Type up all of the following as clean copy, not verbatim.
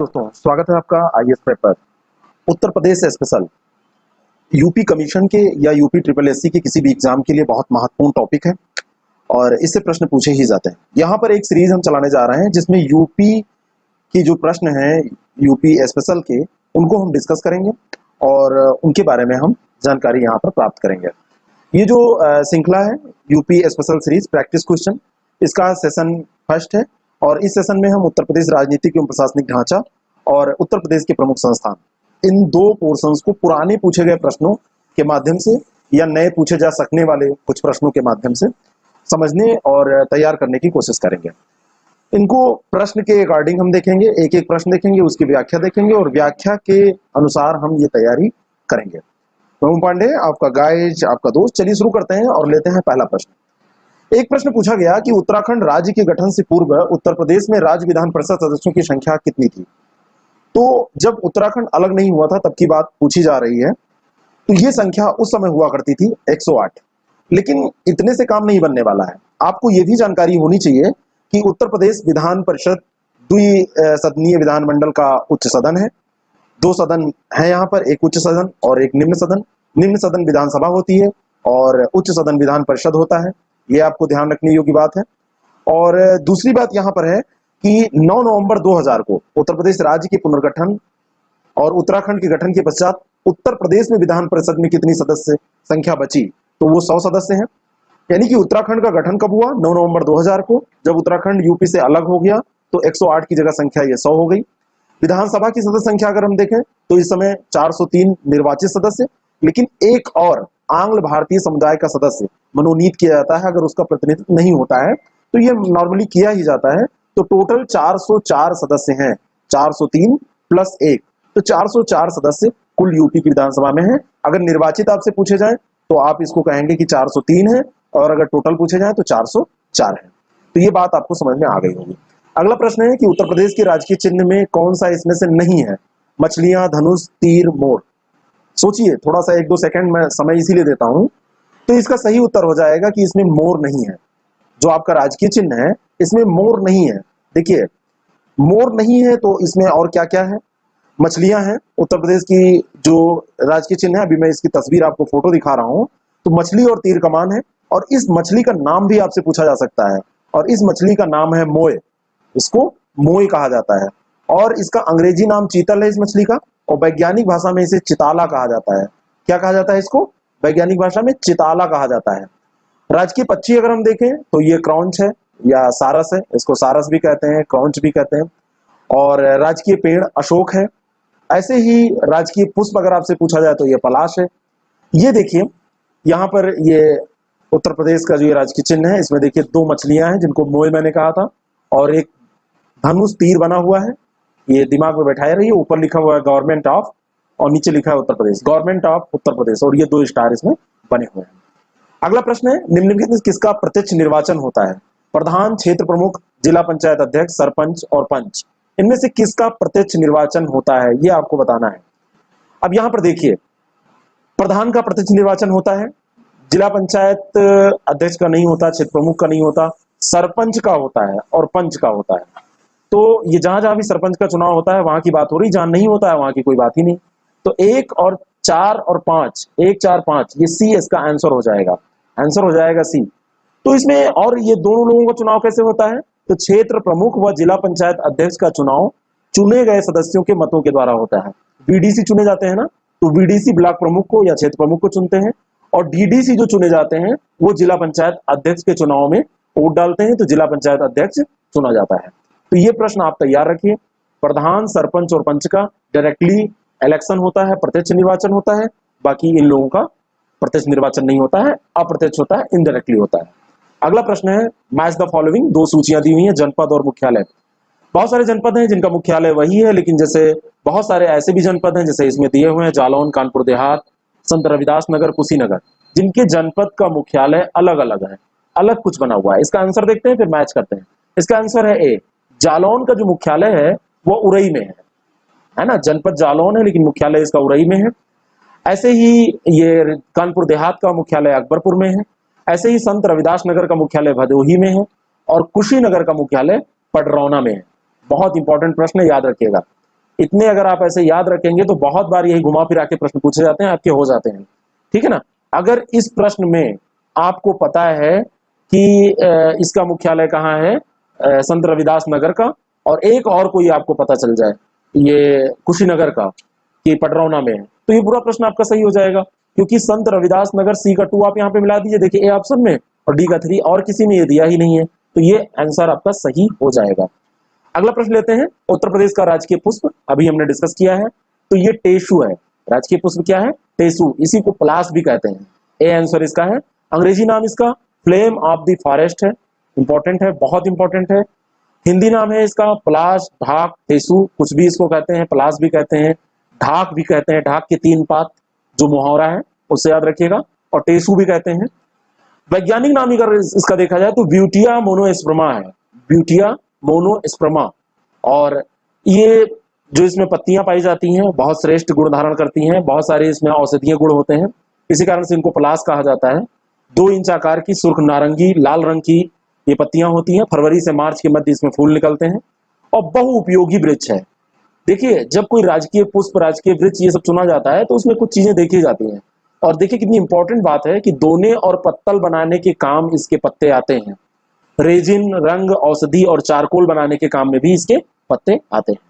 दोस्तों, स्वागत है आपका IAS paper Uttar Pradesh special UP commission के या यूपी ट्रिपल एससी के किसी भी एग्जाम के लिए बहुत महत्वपूर्ण टॉपिक है और इससे प्रश्न पूछे ही जाते हैं। यहाँ पर एक सीरीज हम चलाने जा रहे हैं जिसमें यूपी की जो प्रश्न हैं यूपी स्पेशल के उनको हम डिस्कस करेंगे और उनके बारे में हम जानकारी यहाँ पर प्राप्त करेंगे। ये जो श्रृंखला है UP special series practice question, इसका सेशन फर्स्ट है और इस सेशन में हम उत्तर प्रदेश राजनीतिक एवं प्रशासनिक ढांचा और उत्तर प्रदेश के प्रमुख संस्थान, इन दो पोर्शंस को पुराने पूछे गए प्रश्नों के माध्यम से या नए पूछे जा सकने वाले कुछ प्रश्नों के माध्यम से समझने और तैयार करने की कोशिश करेंगे। इनको प्रश्न के अकॉर्डिंग हम देखेंगे, एक एक प्रश्न देखेंगे, उसकी व्याख्या देखेंगे और व्याख्या के अनुसार हम ये तैयारी करेंगे। ओम पांडे आपका गाइड, आपका दोस्त। चलिए शुरू करते हैं और लेते हैं पहला प्रश्न। एक प्रश्न पूछा गया कि उत्तराखंड राज्य के गठन से पूर्व उत्तर प्रदेश में राज्य विधान परिषद सदस्यों की संख्या कितनी थी। तो जब उत्तराखंड अलग नहीं हुआ था तब की बात पूछी जा रही है, तो ये संख्या उस समय हुआ करती थी 108। लेकिन इतने से काम नहीं बनने वाला है, आपको ये भी जानकारी होनी चाहिए कि उत्तर प्रदेश विधान परिषद द्विसदनीय विधानमंडल का उच्च सदन है। दो सदन है यहाँ पर, एक उच्च सदन और एक निम्न सदन। निम्न सदन विधानसभा होती है और उच्च सदन विधान परिषद होता है, ये आपको ध्यान रखने योग्य बात है। और दूसरी बात यहाँ पर है कि 9 नवंबर 2000 को उत्तर प्रदेश राज्य के पुनर्गठन और उत्तराखंड के गठन के पश्चात उत्तर प्रदेश में विधान परिषद में कितनी सदस्य संख्या बची, तो वो 100 सदस्य हैं। यानी कि उत्तराखंड का गठन कब हुआ, 9 नवंबर 2000 को। जब उत्तराखंड यूपी से अलग हो गया तो 108 की जगह संख्या ये 100 हो गई। विधानसभा की सदस्य संख्या अगर हम देखें तो इस समय 403 निर्वाचित सदस्य, लेकिन एक और आंग्ल भारतीय समुदाय का सदस्य मनोनीत किया जाता है। अगर उसका प्रतिनिधित्व नहीं होता है तो ये नॉर्मली किया ही जाता है। तो टोटल 404 सदस्य हैं, 403 प्लस 1, तो 404 सदस्य कुल यूपी की विधानसभा में है। अगर निर्वाचित आपसे पूछे जाए तो आप इसको कहेंगे कि 403 है और अगर टोटल पूछे जाए तो 404 है। तो ये बात आपको समझ में आ गई होगी। अगला प्रश्न है कि उत्तर प्रदेश के राजकीय चिन्ह में कौन सा इसमें से नहीं है। मछलियां, धनुष, तीर, मोर। सोचिए थोड़ा सा, 1-2 सेकंड में समय इसीलिए देता हूं। तो इसका सही उत्तर हो जाएगा कि इसमें मोर नहीं है। जो आपका राजकीय चिन्ह है इसमें मोर नहीं है। देखिए मोर नहीं है तो इसमें और क्या क्या है। मछलियां हैं, उत्तर प्रदेश की जो राजकीय चिन्ह है, अभी मैं इसकी तस्वीर आपको फोटो दिखा रहा हूं, तो मछली और तीर कमान है। और इस मछली का नाम भी आपसे पूछा जा सकता है और इस मछली का नाम है मोय। इसको मोय कहा जाता है और इसका अंग्रेजी नाम चीतल है इस मछली का, और वैज्ञानिक भाषा में इसे चिताला कहा जाता है। क्या कहा जाता है इसको? वैज्ञानिक भाषा में चिताला कहा जाता है। राजकीय पक्षी अगर हम देखें तो ये क्रॉन्च है या सारस है, इसको सारस भी कहते हैं, क्रॉन्च भी कहते हैं। और राजकीय पेड़ अशोक है। ऐसे ही राजकीय पुष्प अगर आपसे पूछा जाए तो ये पलाश है। ये देखिए यहाँ पर ये उत्तर प्रदेश का जो ये राजकीय चिन्ह है, इसमें देखिए 2 मछलियां हैं जिनको मोय मैंने कहा था, और एक धनुष तीर बना हुआ है। ये दिमाग में बैठाए रहिए। ऊपर लिखा हुआ है गवर्नमेंट ऑफ और नीचे लिखा है उत्तर प्रदेश, गवर्नमेंट ऑफ उत्तर प्रदेश, और ये 2 स्टार इसमें बने हुए हैं। अगला प्रश्न है निम्नलिखित में किसका प्रत्यक्ष निर्वाचन होता है। प्रधान, क्षेत्र प्रमुख, जिला पंचायत अध्यक्ष, सरपंच और पंच, इनमें से किसका प्रत्यक्ष निर्वाचन होता है ये आपको बताना है। अब यहाँ पर देखिए प्रधान का प्रत्यक्ष निर्वाचन होता है, जिला पंचायत अध्यक्ष का नहीं होता, क्षेत्र प्रमुख का नहीं होता, सरपंच का होता है और पंच का होता है। तो ये जहां जहां भी सरपंच का चुनाव होता है वहां की बात हो रही, जहां नहीं होता है वहां की कोई बात ही नहीं। तो 1 और 4 और 5, 1, 4, 5, ये सी इसका आंसर हो जाएगा, आंसर हो जाएगा सी। तो इसमें और ये दोनों लोगों का चुनाव कैसे होता है, तो क्षेत्र प्रमुख व जिला पंचायत अध्यक्ष का चुनाव चुने गए सदस्यों के मतों के द्वारा होता है। बीडीसी चुने जाते हैं ना, तो बीडीसी ब्लॉक प्रमुख को या क्षेत्र प्रमुख को चुनते हैं, और डीडीसी जो चुने जाते हैं वो जिला पंचायत अध्यक्ष के चुनाव में वोट डालते हैं, तो जिला पंचायत अध्यक्ष चुना जाता है। तो ये प्रश्न आप तैयार रखिए। प्रधान, सरपंच और पंच का डायरेक्टली इलेक्शन होता है, प्रत्यक्ष निर्वाचन होता है। बाकी इन लोगों का प्रत्यक्ष निर्वाचन नहीं होता है, अप्रत्यक्ष होता है, इनडायरेक्टली होता है। अगला प्रश्न है मैच द फॉलोइंग। 2 सूचियां दी हुई हैं, जनपद और मुख्यालय। बहुत सारे जनपद हैं जिनका मुख्यालय वही है, लेकिन जैसे बहुत सारे ऐसे भी जनपद हैं जैसे इसमें दिए हुए हैं, जालौन, कानपुर देहात, संत रविदास नगर, कुशीनगर, जिनके जनपद का मुख्यालय अलग अलग है, अलग कुछ बना हुआ है। इसका आंसर देखते हैं फिर मैच करते हैं। इसका आंसर है ए, जालौन का जो मुख्यालय है वो उरई में है ना, जनपद जालौन है लेकिन मुख्यालय इसका उरई में है। ऐसे ही ये कानपुर देहात का मुख्यालय अकबरपुर में है। ऐसे ही संत रविदास नगर का मुख्यालय भदोही में है और कुशीनगर का मुख्यालय पडरौना में है। बहुत इंपॉर्टेंट प्रश्न है, याद रखिएगा। इतने अगर आप ऐसे याद रखेंगे तो बहुत बार यही घुमा फिरा के प्रश्न पूछे जाते हैं, आपके हो जाते हैं। ठीक है ना। अगर इस प्रश्न में आपको पता है कि इसका मुख्यालय कहाँ है, संत रविदास नगर का, और एक और कोई आपको पता चल जाए ये कुशीनगर का कि पटरौना में है, तो ये पूरा प्रश्न आपका सही हो जाएगा, क्योंकि संत रविदास नगर सी का 2 आप यहाँ पे मिला दीजिए, देखिए ए ऑप्शन में, और डी का 3, और किसी में ये दिया ही नहीं है, तो ये आंसर आपका सही हो जाएगा। अगला प्रश्न लेते हैं। उत्तर प्रदेश का राजकीय पुष्प अभी हमने डिस्कस किया है, तो ये टेसु है। राजकीय पुष्प क्या है? टेसु, इसी को पलाश भी कहते हैं। ए आंसर इसका है। अंग्रेजी नाम इसका फ्लेम ऑफ द फॉरेस्ट है, इंपॉर्टेंट है, बहुत इंपॉर्टेंट है। हिंदी नाम है इसका पलाश, ढाक, टेसु, कुछ भी इसको कहते हैं, पलाश भी कहते हैं, ढाक भी कहते हैं, ढाक की 3 पात जो मुहावरा है उससे याद रखिएगा, और टेसु भी कहते हैं। वैज्ञानिक नाम अगर इसका देखा जाए तो ब्यूटिया मोनोस्पर्मा है, ब्यूटिया मोनोस्पर्मा। और ये जो इसमें पत्तियां पाई जाती हैं बहुत श्रेष्ठ गुण धारण करती हैं, बहुत सारे इसमें औषधीय गुण होते हैं, इसी कारण से इनको पलाश कहा जाता है। 2 इंच आकार की सुर्ख नारंगी लाल रंग की ये पत्तियां होती हैं, फरवरी से मार्च के मध्य इसमें फूल निकलते हैं, और बहुउपयोगी वृक्ष है। देखिए जब कोई राजकीय पुष्प, राजकीय वृक्ष ये सब चुना जाता है तो उसमें कुछ चीजें देखी जाती हैं, और देखिए कितनी इंपॉर्टेंट बात है कि दोने और पत्तल बनाने के काम इसके पत्ते आते हैं। रेजिन, रंग, औषधि और चारकोल बनाने के काम में भी इसके पत्ते आते हैं।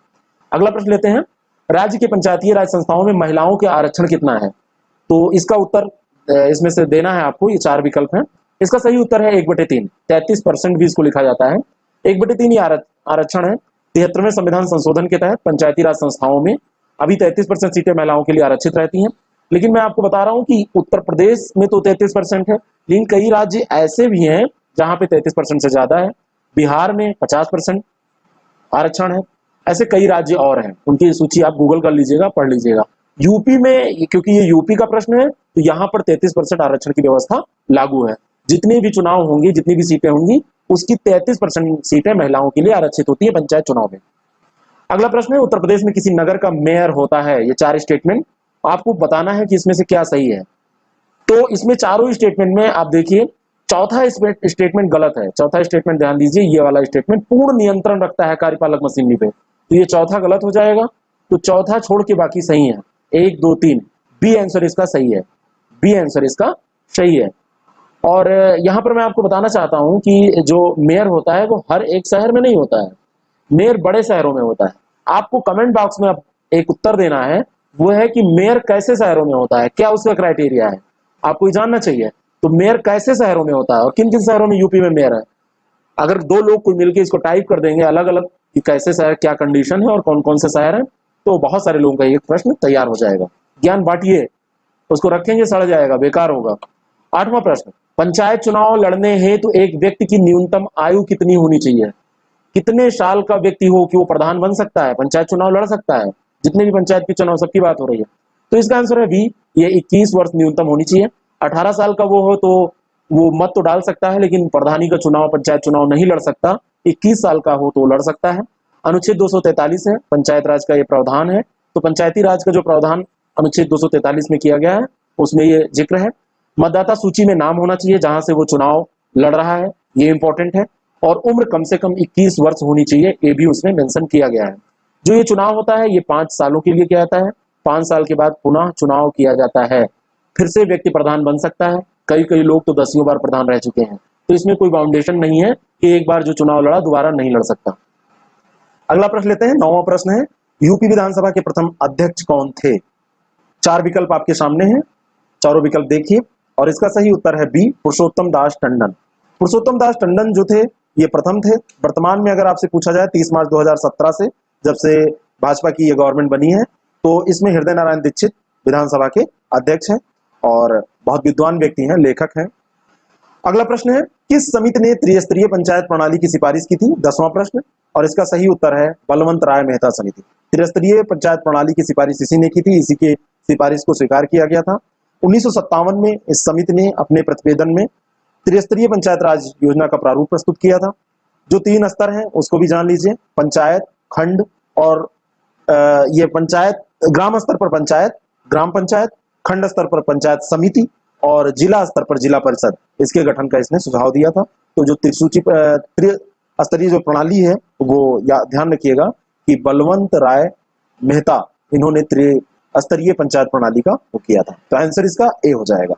अगला प्रश्न लेते हैं। राज्य के पंचायती राज संस्थाओं में महिलाओं के आरक्षण कितना है? तो इसका उत्तर इसमें से देना है आपको, ये 4 विकल्प हैं। इसका सही उत्तर है 1/3, 33% भी इसको लिखा जाता है। 1/3 ये आरक्षण है। 73वें संविधान संशोधन के तहत पंचायती राज संस्थाओं में अभी 33% सीटें महिलाओं के लिए आरक्षित रहती हैं। लेकिन मैं आपको बता रहा हूं कि उत्तर प्रदेश में तो 33% है, लेकिन कई राज्य ऐसे भी हैं जहां पे 33% से ज्यादा है। बिहार में 50% आरक्षण है, ऐसे कई राज्य और हैं, उनकी सूची आप गूगल कर लीजिएगा, पढ़ लीजिएगा। यूपी में, क्योंकि ये यूपी का प्रश्न है, तो यहाँ पर 33% आरक्षण की व्यवस्था लागू है। जितने भी चुनाव होंगे, जितनी भी सीटें होंगी, उसकी 33% सीटें महिलाओं के लिए आरक्षित होती है पंचायत चुनाव में। अगला प्रश्न है। उत्तर प्रदेश में किसी नगर का मेयर होता है, ये 4 स्टेटमेंट आपको बताना है कि इसमें से क्या सही है। तो इसमें चारों स्टेटमेंट में आप देखिए, चौथा स्टेटमेंट गलत है। चौथा स्टेटमेंट ध्यान दीजिए, ये वाला स्टेटमेंट पूर्ण नियंत्रण रखता है कार्यपालक मशीनरी पे, तो ये चौथा गलत हो जाएगा। तो चौथा छोड़ के बाकी सही है, 1, 2, 3, बी आंसर इसका सही है, बी आंसर इसका सही है। और यहाँ पर मैं आपको बताना चाहता हूँ कि जो मेयर होता है वो हर एक शहर में नहीं होता है, मेयर बड़े शहरों में होता है। आपको कमेंट बॉक्स में एक उत्तर देना है, वो है कि मेयर कैसे शहरों में होता है, क्या उसका क्राइटेरिया है, आपको ये जानना चाहिए। तो मेयर कैसे शहरों में होता है और किन किन शहरों में यूपी में मेयर है। अगर 2 लोग कोई मिलकर इसको टाइप कर देंगे अलग अलग कि कैसे शहर, क्या कंडीशन है और कौन कौन से शहर है, तो बहुत सारे लोगों का ये प्रश्न तैयार हो जाएगा। ज्ञान बांटिए, उसको रखेंगे सड़ जाएगा, बेकार होगा। 8वां प्रश्न। पंचायत चुनाव लड़ने हेतु एक व्यक्ति की न्यूनतम आयु कितनी होनी चाहिए? कितने साल का व्यक्ति हो कि वो प्रधान बन सकता है, पंचायत चुनाव लड़ सकता है? जितने भी पंचायत के चुनाव सबकी बात हो रही है, तो इसका आंसर है बी, ये 21 वर्ष न्यूनतम होनी चाहिए। 18 साल का वो हो तो वो मत तो डाल सकता है, लेकिन प्रधानी का चुनाव, पंचायत चुनाव नहीं लड़ सकता। 21 साल का हो तो लड़ सकता है। अनुच्छेद 243 है, पंचायत राज का ये प्रावधान है। तो पंचायती राज का जो प्रावधान अनुच्छेद 243 में किया गया है उसमें ये जिक्र है। मतदाता सूची में नाम होना चाहिए जहां से वो चुनाव लड़ रहा है, ये इंपॉर्टेंट है। और उम्र कम से कम 21 वर्ष होनी चाहिए, ये भी उसमें मेंशन किया गया है। जो ये चुनाव होता है ये 5 सालों के लिए किया जाता है। 5 साल के बाद पुनः चुनाव किया जाता है, फिर से व्यक्ति प्रधान बन सकता है। कई लोग तो 10 बार प्रधान रह चुके हैं, तो इसमें कोई बाउंडेशन नहीं है कि एक बार जो चुनाव लड़ा दोबारा नहीं लड़ सकता। अगला प्रश्न लेते हैं। 9वां प्रश्न है। यूपी विधानसभा के प्रथम अध्यक्ष कौन थे? 4 विकल्प आपके सामने हैं, चारों विकल्प देखिए, और इसका सही उत्तर है बी, पुरुषोत्तम दास टंडन। पुरुषोत्तम दास टंडन जो थे ये प्रथम थे। वर्तमान में अगर आपसे पूछा जाए 30 मार्च 2017 से, जब से भाजपा की ये गवर्नमेंट बनी है, तो इसमें हृदय नारायण दीक्षित विधानसभा के अध्यक्ष हैं और बहुत विद्वान व्यक्ति हैं, लेखक हैं। अगला प्रश्न है। किस समिति ने त्रिस्तरीय पंचायत प्रणाली की सिफारिश की थी? 10वां प्रश्न, और इसका सही उत्तर है बलवंत राय मेहता समिति। त्रिस्तरीय पंचायत प्रणाली की सिफारिश इसी ने की थी, इसी के सिफारिश को स्वीकार किया गया था। 1957 में इस समिति ने अपने प्रतिवेदन में त्रिस्तरीय पंचायत राज योजना का प्रारूप प्रस्तुत किया था। जो 3 स्तर हैं उसको भी जान लीजिए, पंचायत, खंड और ये पंचायत, ग्राम स्तर पर पंचायत, ग्राम पंचायत, खंड स्तर पर पंचायत समिति और जिला स्तर पर जिला परिषद, इसके गठन का इसने सुझाव दिया था। तो जो त्रिस्तरीय जो प्रणाली है वो ध्यान रखिएगा कि बलवंत राय मेहता, इन्होंने त्रिस्तरीय पंचायत प्रणाली का वो किया था। तो आंसर इसका ए हो जाएगा।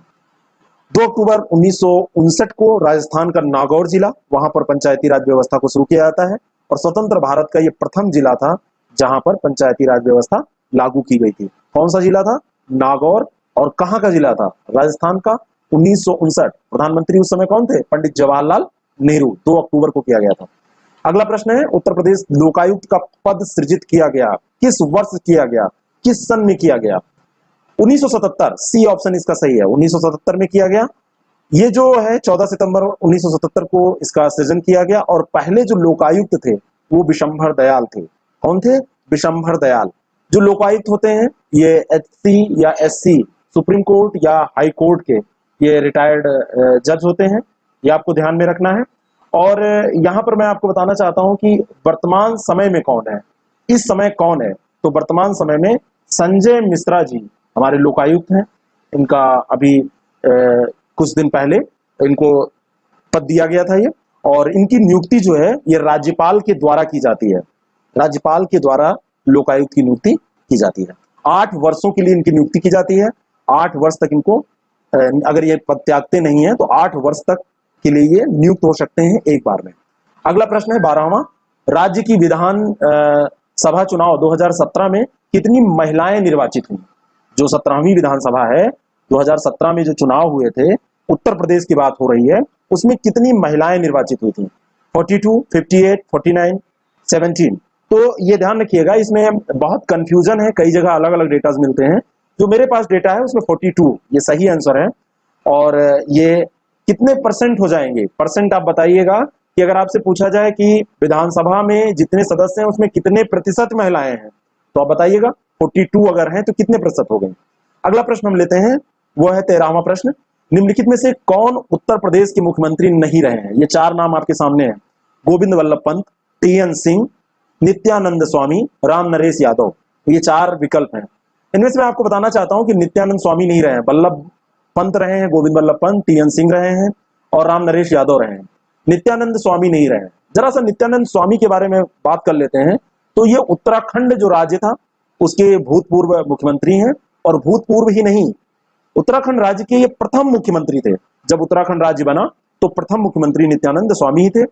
2 अक्टूबर 1959 को राजस्थान का नागौर जिला, वहां पर पंचायती राज व्यवस्था को शुरू किया जाता है और स्वतंत्र भारत का ये प्रथम जिला था जहां पर पंचायती राज व्यवस्था लागू की गई थी। कौन सा जिला था? नागौर। और कहां का जिला था? राजस्थान का। 1959। प्रधानमंत्री उस समय कौन थे? पंडित जवाहरलाल नेहरू। 2 अक्टूबर को किया गया था। अगला प्रश्न है, उत्तर प्रदेश लोकायुक्त का पद सृजित किया गया किस वर्ष किया गया, किस सन में किया गया? 1977। सी ऑप्शन इसका सही है, 1977 में किया गया। ये जो है 14 सितंबर 1977 को इसका सृजन किया गया और पहले जो लोकायुक्त थे वो विशंभर दयाल थे। कौन थे? विशंभर दयाल। जो लोकायुक्त होते हैं ये एचसी या एससी, सुप्रीम कोर्ट या हाई कोर्ट के ये रिटायर्ड जज होते हैं, ये आपको ध्यान में रखना है। और यहाँ पर मैं आपको बताना चाहता हूँ कि वर्तमान समय में कौन है, इस समय कौन है। तो वर्तमान समय में संजय मिश्रा जी हमारे लोकायुक्त हैं। इनका अभी कुछ दिन पहले इनको पद दिया गया था ये, और इनकी नियुक्ति जो है ये राज्यपाल के द्वारा की जाती है। राज्यपाल के द्वारा लोकायुक्त की नियुक्ति की जाती है। 8 वर्षों के लिए इनकी नियुक्ति की जाती है। 8 वर्ष तक इनको अगर ये पद त्यागते नहीं है तो 8 वर्ष तक के लिए ये नियुक्त हो सकते हैं एक बार में। अगला प्रश्न है 12वां, राज्य की विधान सभा चुनाव 2017 में कितनी महिलाएं निर्वाचित हुई? जो 17वीं विधानसभा है, 2017 में जो चुनाव हुए थे, उत्तर प्रदेश की बात हो रही है, उसमें कितनी महिलाएं निर्वाचित हुई थी? 42, 58, 49, 17। तो ये ध्यान रखिएगा, इसमें बहुत कंफ्यूजन है, कई जगह अलग अलग डेटा मिलते हैं। जो मेरे पास डेटा है उसमें 42 ये सही आंसर है। और ये कितने परसेंट हो जाएंगे? परसेंट आप बताइएगा कि अगर आपसे पूछा जाए कि विधानसभा में जितने सदस्य हैं उसमें कितने प्रतिशत महिलाएं हैं, तो आप बताइएगा 42 अगर हैं तो कितने प्रतिशत हो गए। अगला प्रश्न हम लेते हैं, वो है 13वां प्रश्न, निम्नलिखित में से कौन उत्तर प्रदेश के मुख्यमंत्री नहीं रहे हैं? ये 4 नाम आपके सामने हैं, गोविंद वल्लभ पंत, टीएन सिंह, नित्यानंद स्वामी, राम नरेश यादव। ये 4 विकल्प हैं। इनमें से मैं आपको बताना चाहता हूं कि नित्यानंद स्वामी नहीं रहे हैं, वल्लभ पंत रहे हैं, गोविंद वल्लभ पंत, टीएन सिंह रहे हैं और राम नरेश यादव रहे हैं। नित्यानंद स्वामी नहीं रहे हैं। जरा सा नित्यानंद स्वामी के बारे में बात कर लेते हैं। तो ये उत्तराखंड जो राज्य था उसके भूतपूर्व मुख्यमंत्री हैं, और भूतपूर्व ही नहीं, उत्तराखंड राज्य के ये प्रथम मुख्यमंत्री थे। जब उत्तराखंड राज्य बना तो प्रथम मुख्यमंत्री नित्यानंद स्वामी ही थे,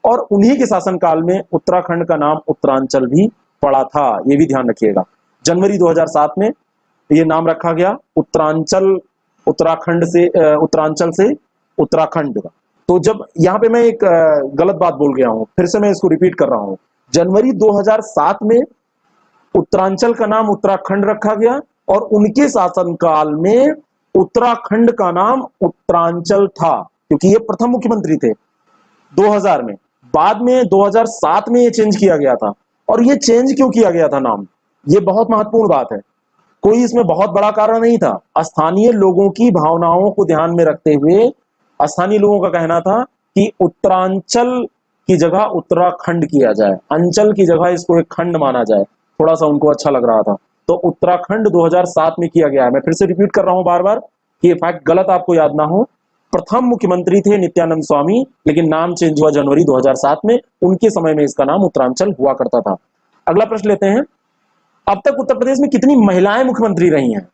और उन्हीं के शासनकाल में उत्तराखंड का नाम उत्तरांचल भी पड़ा था, ये भी ध्यान रखिएगा। जनवरी 2007 में ये नाम रखा गया उत्तरांचल, उत्तराखंड से उत्तरांचल से उत्तराखंड का। तो जब यहाँ पे मैं एक गलत बात बोल गया हूं, फिर से मैं इसको रिपीट कर रहा हूं। जनवरी 2007 में उत्तरांचल का नाम उत्तराखंड रखा गया और उनके शासनकाल में उत्तराखंड का नाम उत्तरांचल था, क्योंकि ये प्रथम मुख्यमंत्री थे 2000 में। बाद में 2007 में ये चेंज किया गया था। और ये चेंज क्यों किया गया था नाम, ये बहुत महत्वपूर्ण बात है। कोई इसमें बहुत बड़ा कारण नहीं था। स्थानीय लोगों की भावनाओं को ध्यान में रखते हुए स्थानीय लोगों का कहना था कि उत्तरांचल की जगह उत्तराखंड किया जाए, अंचल की जगह इसको एक खंड माना जाए, थोड़ा सा उनको अच्छा लग रहा था। तो उत्तराखंड 2007 में किया गया है। मैं फिर से रिपीट कर रहा हूं बार बार कि ये फैक्ट गलत आपको याद ना हो। प्रथम मुख्यमंत्री थे नित्यानंद स्वामी, लेकिन नाम चेंज हुआ जनवरी 2007 में। उनके समय में इसका नाम उत्तरांचल हुआ करता था। अगला प्रश्न लेते हैं, अब तक उत्तर प्रदेश में कितनी महिलाएं मुख्यमंत्री रही हैं?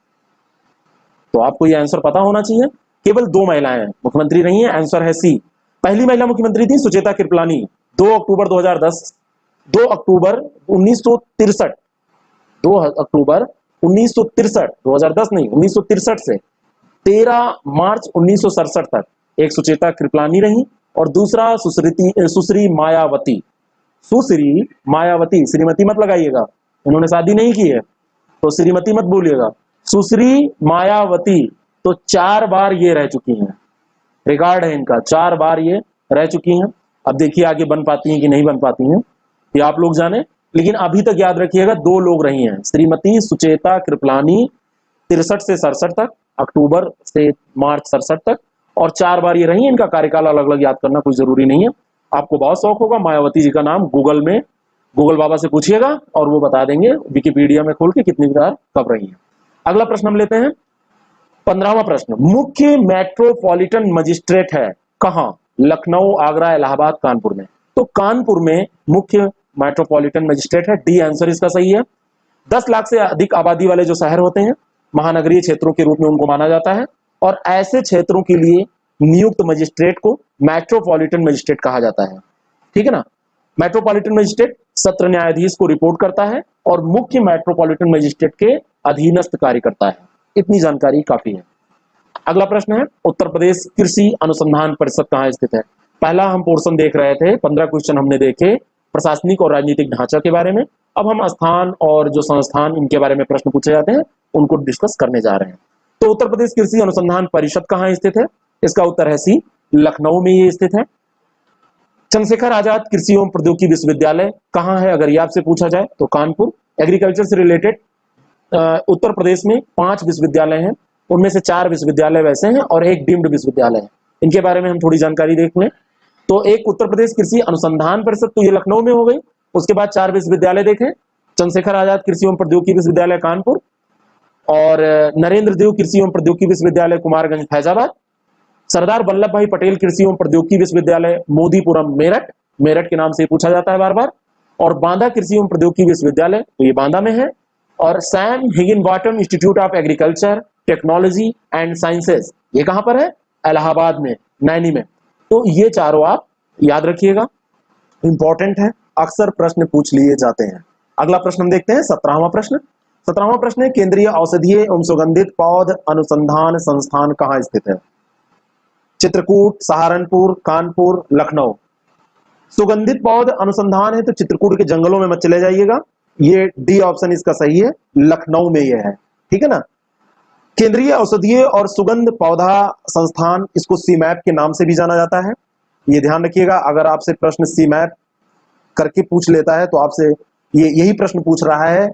तो आपको यह आंसर पता होना चाहिए। केवल 2 महिलाएं मुख्यमंत्री रही हैं। आंसर है सी। पहली महिला मुख्यमंत्री थी सुचेता कृपलानी, 2 अक्टूबर 2010, 2 अक्टूबर 1963, 2 अक्टूबर 1963, 2010 नहीं, 1963 से 13 मार्च 1967 तक एक सुचेता कृपलानी रही, और दूसरा सुश्री मायावती। सुश्री मायावती, श्रीमती मत लगाइएगा, उन्होंने शादी नहीं की है तो श्रीमती मत बोलिएगा। सुश्री मायावती तो 4 बार ये रह चुकी हैं, रिकॉर्ड है इनका, 4 बार ये रह चुकी हैं। अब देखिए आगे बन पाती हैं कि नहीं बन पाती हैं, ये आप लोग जाने। लेकिन अभी तक याद रखिएगा 2 लोग रही हैं, श्रीमती सुचेता कृपलानी 63 से 67 तक, अक्टूबर से मार्च 67 तक, और 4 बार ये रही। इनका कार्यकाल अलग अलग याद करना कोई जरूरी नहीं है। आपको बहुत शौक होगा मायावती जी का नाम गूगल में, गूगल बाबा से पूछिएगा और वो बता देंगे विकिपीडिया में खोल के कितनी बार कब रही है। अगला प्रश्न हम लेते हैं, 15वां प्रश्न, मुख्य मेट्रोपॉलिटन मजिस्ट्रेट है कहां? लखनऊ, आगरा, इलाहाबाद, कानपुर में। तो कानपुर में मुख्य मेट्रोपॉलिटन मजिस्ट्रेट है, डी आंसर इसका सही है। 10 लाख से अधिक आबादी वाले जो शहर होते हैं, महानगरीय क्षेत्रों के रूप में उनको माना जाता है, और ऐसे क्षेत्रों के लिए नियुक्त मजिस्ट्रेट को मेट्रोपॉलिटन मजिस्ट्रेट कहा जाता है। ठीक है ना। मेट्रोपॉलिटन मजिस्ट्रेट सत्र न्यायाधीश को रिपोर्ट करता है और मुख्य मेट्रोपॉलिटन मजिस्ट्रेट के अधीनस्थ कार्य करता है। इतनी जानकारी काफी है। अगला प्रश्न है, उत्तर प्रदेश कृषि अनुसंधान परिषद कहाँ स्थित है? पहला हम पोर्शन देख रहे थे, 15 क्वेश्चन हमने देखे प्रशासनिक और राजनीतिक ढांचा के बारे में। अब हम स्थान और जो संस्थान इनके बारे में प्रश्न पूछे जाते हैं उनको डिस्कस करने जा रहे हैं। तो उत्तर प्रदेश कृषि अनुसंधान परिषद कहाँ स्थित है? इसका उत्तर है सी, लखनऊ में ये स्थित है। चंद्रशेखर आजाद कृषि एवं प्रौद्योगिकी विश्वविद्यालय कहाँ है अगर ये आपसे पूछा जाए तो कानपुर। एग्रीकल्चर से रिलेटेड उत्तर प्रदेश में 5 विश्वविद्यालय हैं, उनमें से 4 विश्वविद्यालय वैसे हैं और एक डीम्ड विश्वविद्यालय है। इनके बारे में हम थोड़ी जानकारी देख लें तो एक उत्तर प्रदेश कृषि अनुसंधान परिषद तो ये लखनऊ में हो गई, उसके बाद 4 विश्वविद्यालय देखें, चंद्रशेखर आजाद कृषि एवं प्रौद्योगिकी विश्वविद्यालय कानपुर, और नरेंद्र देव कृषि एवं प्रौद्योगिकी विश्वविद्यालय कुमारगंज फैजाबाद, सरदार वल्लभ भाई पटेल कृषि एवं प्रौद्योगिकी विश्वविद्यालय मोदीपुरम मेरठ, मेरठ के नाम से पूछा जाता है बार बार, और बांदा कृषि एवं प्रौद्योगिकी विश्वविद्यालय तो ये बांदा में है, और Sam Higginbottom institute of agriculture technology and sciences ये कहां पर है? इलाहाबाद में, नैनी में। तो ये चारों आप याद रखिएगा, इंपॉर्टेंट है, अक्सर प्रश्न पूछ लिए जाते हैं। अगला प्रश्न हम देखते हैं, 17वां प्रश्न। 17वां प्रश्न है, केंद्रीय औषधीय एवं सुगंधित पौध अनुसंधान संस्थान कहाँ स्थित है? चित्रकूट, सहारनपुर, कानपुर, लखनऊ। सुगंधित पौध अनुसंधान है तो चित्रकूट के जंगलों में मत चले जाइएगा, ये डी ऑप्शन इसका सही है, लखनऊ में ये है। ठीक है ना। केंद्रीय औषधीय और सुगंध पौधा संस्थान, इसको सीमैप के नाम से भी जाना जाता है, ये ध्यान रखिएगा। अगर आपसे प्रश्न सीमैप करके पूछ लेता है तो आपसे यही प्रश्न पूछ रहा है,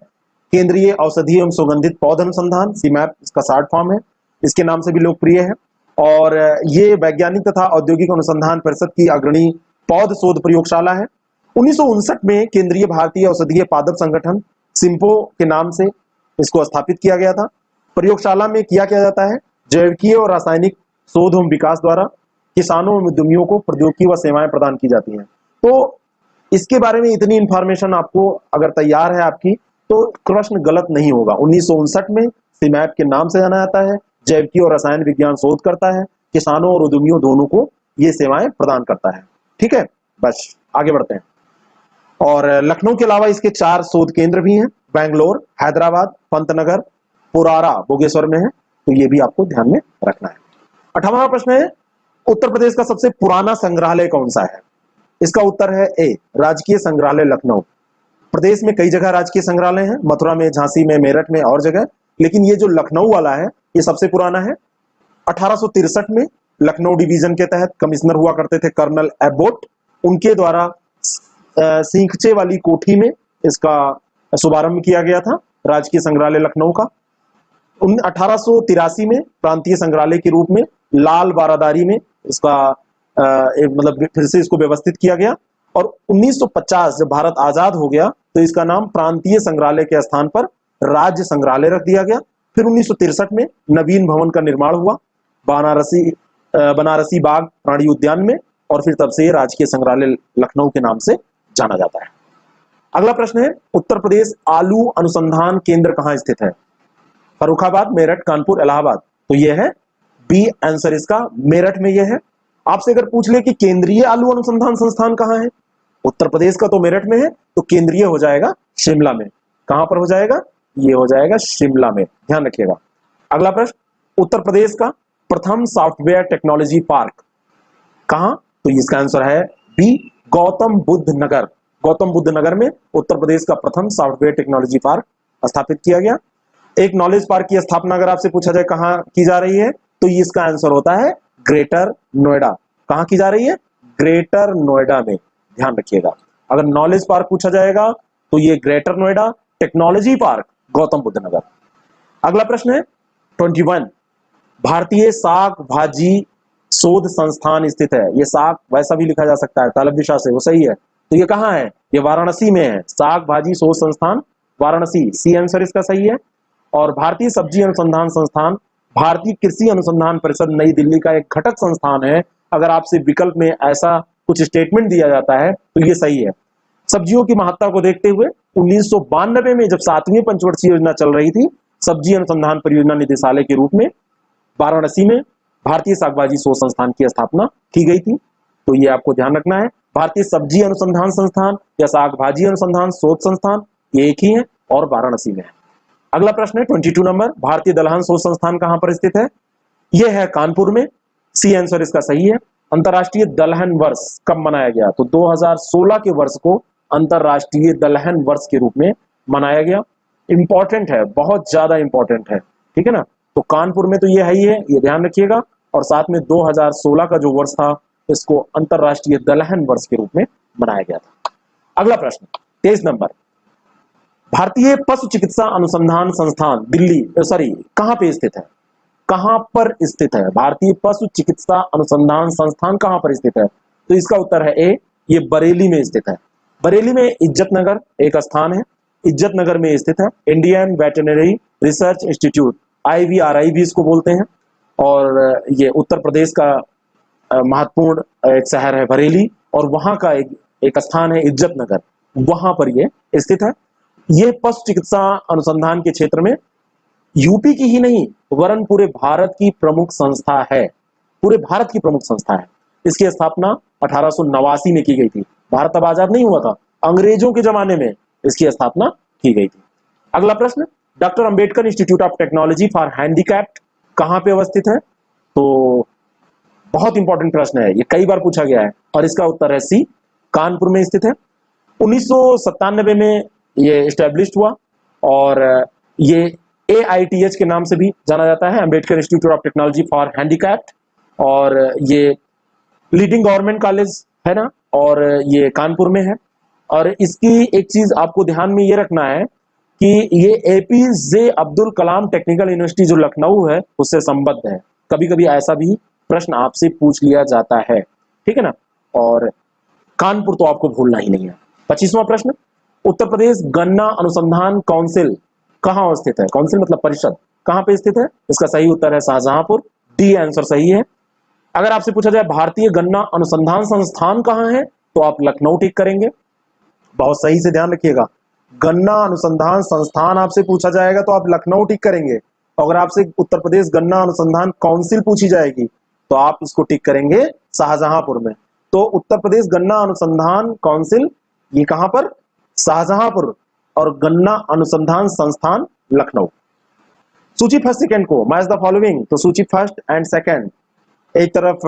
केंद्रीय औषधीय एवं सुगंधित पौध अनुसंधान, सीमैप इसका शॉर्ट फॉर्म है, इसके नाम से भी लोकप्रिय है। और ये वैज्ञानिक तथा औद्योगिक अनुसंधान परिषद की अग्रणी पौध शोध प्रयोगशाला है। 1959 में केंद्रीय भारतीय औषधीय पादप संगठन सिम्पो के नाम से इसको स्थापित किया गया था। प्रयोगशाला में क्या जाता है? जैविकीय और रासायनिक शोध एवं विकास द्वारा किसानों एवं उद्यमियों को प्रौद्योगिकी व सेवाएं प्रदान की जाती हैं। तो इसके बारे में इतनी इंफॉर्मेशन आपको अगर तैयार है आपकी तो प्रश्न गलत नहीं होगा। 1959 में सीमैप के नाम से जाना जाता है, जैविकी और रसायन विज्ञान शोध करता है, किसानों और उद्यमियों दोनों को ये सेवाएं प्रदान करता है। ठीक है, बस आगे बढ़ते हैं। और लखनऊ के अलावा इसके 4 शोध केंद्र भी हैं, बेंगलोर, हैदराबाद, पंतनगर, पुरारा बोगेश्वर में है, तो ये भी आपको ध्यान में रखना है। 18वां प्रश्न है, उत्तर प्रदेश का सबसे पुराना संग्रहालय कौन सा है? इसका उत्तर है ए, राजकीय संग्रहालय लखनऊ। प्रदेश में कई जगह राजकीय संग्रहालय हैं, मथुरा में, झांसी में, मेरठ में और जगह, लेकिन ये जो लखनऊ वाला है ये सबसे पुराना है। 1863 में लखनऊ डिवीजन के तहत कमिश्नर हुआ करते थे कर्नल एबोट, उनके द्वारा सींखचे वाली कोठी में इसका शुभारंभ किया गया था राजकीय संग्रहालय लखनऊ का। 1883 में प्रांतीय संग्रहालय के रूप में लाल बारादारी में इसका मतलब फिर से इसको व्यवस्थित किया गया, और 1950 जब भारत आजाद हो गया तो इसका नाम प्रांतीय संग्रहालय के स्थान पर राज्य संग्रहालय रख दिया गया। फिर 1963 में नवीन भवन का निर्माण हुआ बनारसी बाग प्राणी उद्यान में, और फिर तब से राजकीय संग्रहालय लखनऊ के नाम से जाना जाता है। अगला प्रश्न है, उत्तर प्रदेश आलू अनुसंधान केंद्र कहाँ स्थित है? फर्रुखाबाद, मेरठ, कानपुर, इलाहाबाद। तो यह है बी आंसर इसका, मेरठ में यह है। आपसे अगर पूछ ले कि केंद्रीय आलू अनुसंधान संस्थान कहाँ है, उत्तर प्रदेश का तो मेरठ में है, तो केंद्रीय हो जाएगा शिमला में। कहां पर हो जाएगा? ये हो जाएगा शिमला में, ध्यान रखिएगा। अगला प्रश्न, उत्तर प्रदेश का प्रथम सॉफ्टवेयर टेक्नोलॉजी पार्क कहां? तो इसका आंसर है बी, गौतम बुद्ध नगर। गौतम बुद्ध नगर में उत्तर प्रदेश का प्रथम सॉफ्टवेयर टेक्नोलॉजी पार्क स्थापित किया गया। एक नॉलेज पार्क की स्थापना अगर आपसे पूछा जाए कहां की जा रही है, तो इसका आंसर होता है ग्रेटर नोएडा। कहां की जा रही है? ग्रेटर नोएडा में, ध्यान रखिएगा। अगर नॉलेज पार्क पूछा जाएगा तो ये greater Noida, technology park Gautam Buddh Nagar. अगला प्रश्न है 21, भारतीय शाक भाजी शोध संस्थान स्थित है। ये शाक वैसा भी लिखा जा सकता है तालब दिशा से, वो सही है। तो ये कहां है? ये वाराणसी में है, शाक भाजी शोध संस्थान वाराणसी, सी आंसर इसका सही है। और भारतीय सब्जी अनुसंधान संस्थान भारतीय कृषि अनुसंधान परिषद नई दिल्ली का एक घटक संस्थान है। अगर आपसे विकल्प में ऐसा कुछ स्टेटमेंट दिया जाता है तो ये सही है। सब्जियों की महत्ता को देखते हुए 1992 में जब 7वीं पंचवर्षीय योजना चल रही थी, सब्जी अनुसंधान परियोजना निदेशालय के रूप में वाराणसी में भारतीय शाक भाजी शोध संस्थान की स्थापना की गई थी। तो ये आपको ध्यान रखना है, भारतीय सब्जी अनुसंधान संस्थान या शाक भाजी अनुसंधान शोध संस्थान ये एक ही है और वाराणसी में है। अगला प्रश्न है 22 नंबर, भारतीय दलहन शोध संस्थान कहां पर स्थित है? यह है कानपुर में। सी आंसर इसका सही है। अंतरराष्ट्रीय दलहन वर्ष कब मनाया गया? तो 2016 के वर्ष को अंतरराष्ट्रीय दलहन वर्ष के रूप में मनाया गया। इंपॉर्टेंट है, बहुत ज्यादा इंपॉर्टेंट है, ठीक है ना। तो कानपुर में तो ये है ही है, ये ध्यान रखिएगा। और साथ में 2016 का जो वर्ष था इसको अंतरराष्ट्रीय दलहन वर्ष के रूप में मनाया गया था। अगला प्रश्न 23 नंबर, भारतीय पशु चिकित्सा अनुसंधान संस्थान दिल्ली कहां पे स्थित है? कहां पर स्थित है? भारतीय पशु चिकित्सा अनुसंधान संस्थान कहां पर स्थित है? तो इसका उत्तर है ए, ये बरेली में स्थित है। बरेली में इज्जत नगर एक स्थान है, इज्जत नगर में स्थित है। Indian veterinary research institute, IVRI भी इसको बोलते हैं। और ये उत्तर प्रदेश का महत्वपूर्ण एक शहर है बरेली, और वहां का एक स्थान है इज्जत नगर, वहां पर ये स्थित है। ये पशु चिकित्सा अनुसंधान के क्षेत्र में यूपी की ही नहीं वरन पूरे भारत की प्रमुख संस्था है, पूरे भारत की प्रमुख संस्था है। इसकी स्थापना 1889 में की गई थी। भारत तब आजाद नहीं हुआ था, अंग्रेजों के जमाने में इसकी स्थापना की गई थी। अगला प्रश्न, doctor Ambedkar institute of technology for handicapped कहां पे अवस्थित है? तो बहुत इंपॉर्टेंट प्रश्न है, ये कई बार पूछा गया है और इसका उत्तर है सी, कानपुर में स्थित है। 1997 में ये एस्टेब्लिश हुआ और ये AITH के नाम से भी जाना जाता है, Ambedkar institute of technology for handicapped. और ये लीडिंग गवर्नमेंट कॉलेज है ना, और ये कानपुर में है। और इसकी एक चीज आपको ध्यान में ये रखना है कि ये APJ Abdul Kalam technical university जो लखनऊ है उससे संबद्ध है। कभी कभी ऐसा भी प्रश्न आपसे पूछ लिया जाता है, ठीक है ना। और कानपुर तो आपको भूलना ही नहीं है। 25वां प्रश्न, उत्तर प्रदेश गन्ना अनुसंधान काउंसिल कहां स्थित है? काउंसिल मतलब परिषद, कहां पे स्थित है? इसका सही उत्तर है शाहजहांपुर, डी आंसर सही है। अगर आपसे पूछा जाए भारतीय गन्ना अनुसंधान संस्थान कहां है तो आप लखनऊ टिक करेंगे। बहुत सही से ध्यान रखिएगा, गन्ना अनुसंधान संस्थान आपसे पूछा जाएगा तो आप लखनऊ टिक करेंगे। अगर आपसे उत्तर प्रदेश गन्ना अनुसंधान काउंसिल पूछी जाएगी तो आप इसको टिक करेंगे शाहजहांपुर में। तो उत्तर प्रदेश गन्ना अनुसंधान काउंसिल ये कहां पर? शाहजहांपुर, और गन्ना अनुसंधान संस्थान लखनऊ। सूची फर्स्ट सेकंड को मैच द फॉलोइंग, तो सूची फर्स्ट एंड सेकंड एक तरफ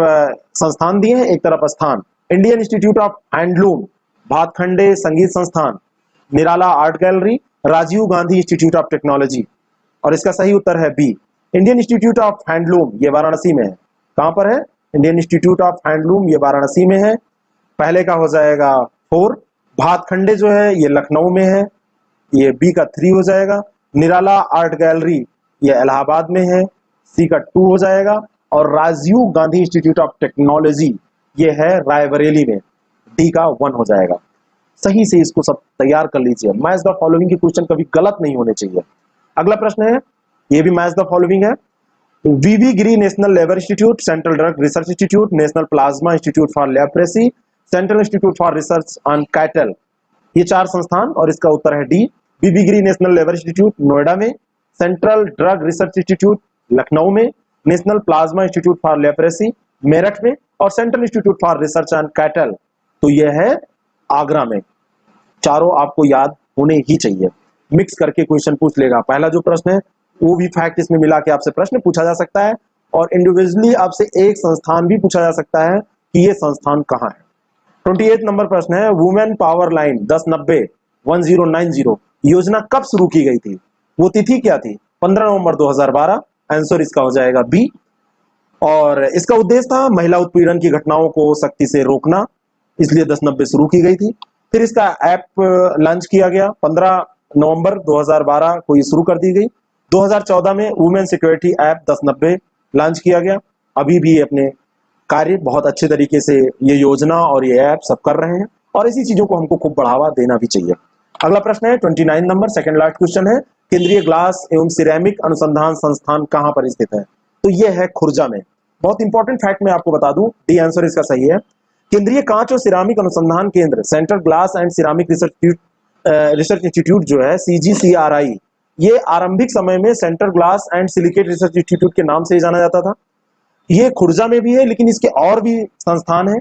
संस्थान दिए हैं, एक तरफ स्थान। Indian institute of handloom, Bhatkhande Sangeet Sansthan, Nirala art gallery, Rajiv Gandhi institute of technology. और इसका सही उत्तर है B, Indian institute of handloom, ये वाराणसी में है। कहां पर है? इंडियन इंस्टीट्यूट ऑफ हैंडलूम, ये वाराणसी में है। पहले का हो जाएगा 4, भातखंडे जो है ये लखनऊ में है, ये बी का 3 हो जाएगा। निराला आर्ट गैलरी ये इलाहाबाद में है, सी का 2 हो जाएगा। और Rajiv Gandhi institute of technology ये है रायबरेली में, डी का 1 हो जाएगा। सही से इसको सब तैयार कर लीजिए, मैच द फॉलोइंग के क्वेश्चन कभी गलत नहीं होने चाहिए। अगला प्रश्न है, ये भी मैच द फॉलोइंग है। VV Giri national labour institute, central drug research institute, national plasma institute for leprosy, central institute for research on cattle, ये 4 संस्थान। और इसका उत्तर है D, VV Giri national labour institute Noida में, central drug research institute Lucknow में, national plasma institute for leprosy Meerut में, और central institute for research on cattle तो यह है आगरा में। चारों आपको याद होने ही चाहिए, मिक्स करके क्वेश्चन पूछ लेगा। पहला जो प्रश्न है वो भी फैक्ट इसमें मिला के आपसे प्रश्न पूछा जा सकता है, और इंडिविजुअली आपसे एक संस्थान भी पूछा जा सकता है कि ये संस्थान कहाँ है। 28 नंबर प्रश्न है, वुमेन पावर लाइन 1090 योजना कब शुरू की गई थी? वो तिथि क्या थी? 15 नवंबर 2012, आंसर इसका हो जाएगा बी। और इसका उद्देश्य था महिला उत्पीड़न की घटनाओं को सख्ती से रोकना, इसलिए 1090 शुरू की गई थी। फिर इसका ऐप लॉन्च किया गया, 15 नवंबर 2012 को ये शुरू कर दी गई। 2014 में वुमेन सिक्योरिटी ऐप 1090 लॉन्च किया गया। अभी भी अपने कार्य बहुत अच्छे तरीके से ये योजना और ये ऐप सब कर रहे हैं, और इसी चीजों को हमको खूब बढ़ावा देना भी चाहिए। अगला प्रश्न है 29 नंबर, सेकंड लास्ट क्वेश्चन है, केंद्रीय ग्लास एवं सिरेमिक अनुसंधान संस्थान कहां पर स्थित है? तो ये है खुर्जा में। बहुत इंपॉर्टेंट फैक्ट मैं आपको बता दूं, डी आंसर इसका सही है। केंद्रीय कांच और सिरामिक अनुसंधान केंद्र, central glass and ceramic research institute जो है, CGCRI, ये आरंभिक समय में central glass and silicate research institute के नाम से ही जाना जाता था। ये खुर्जा में भी है, लेकिन इसके और भी संस्थान हैं।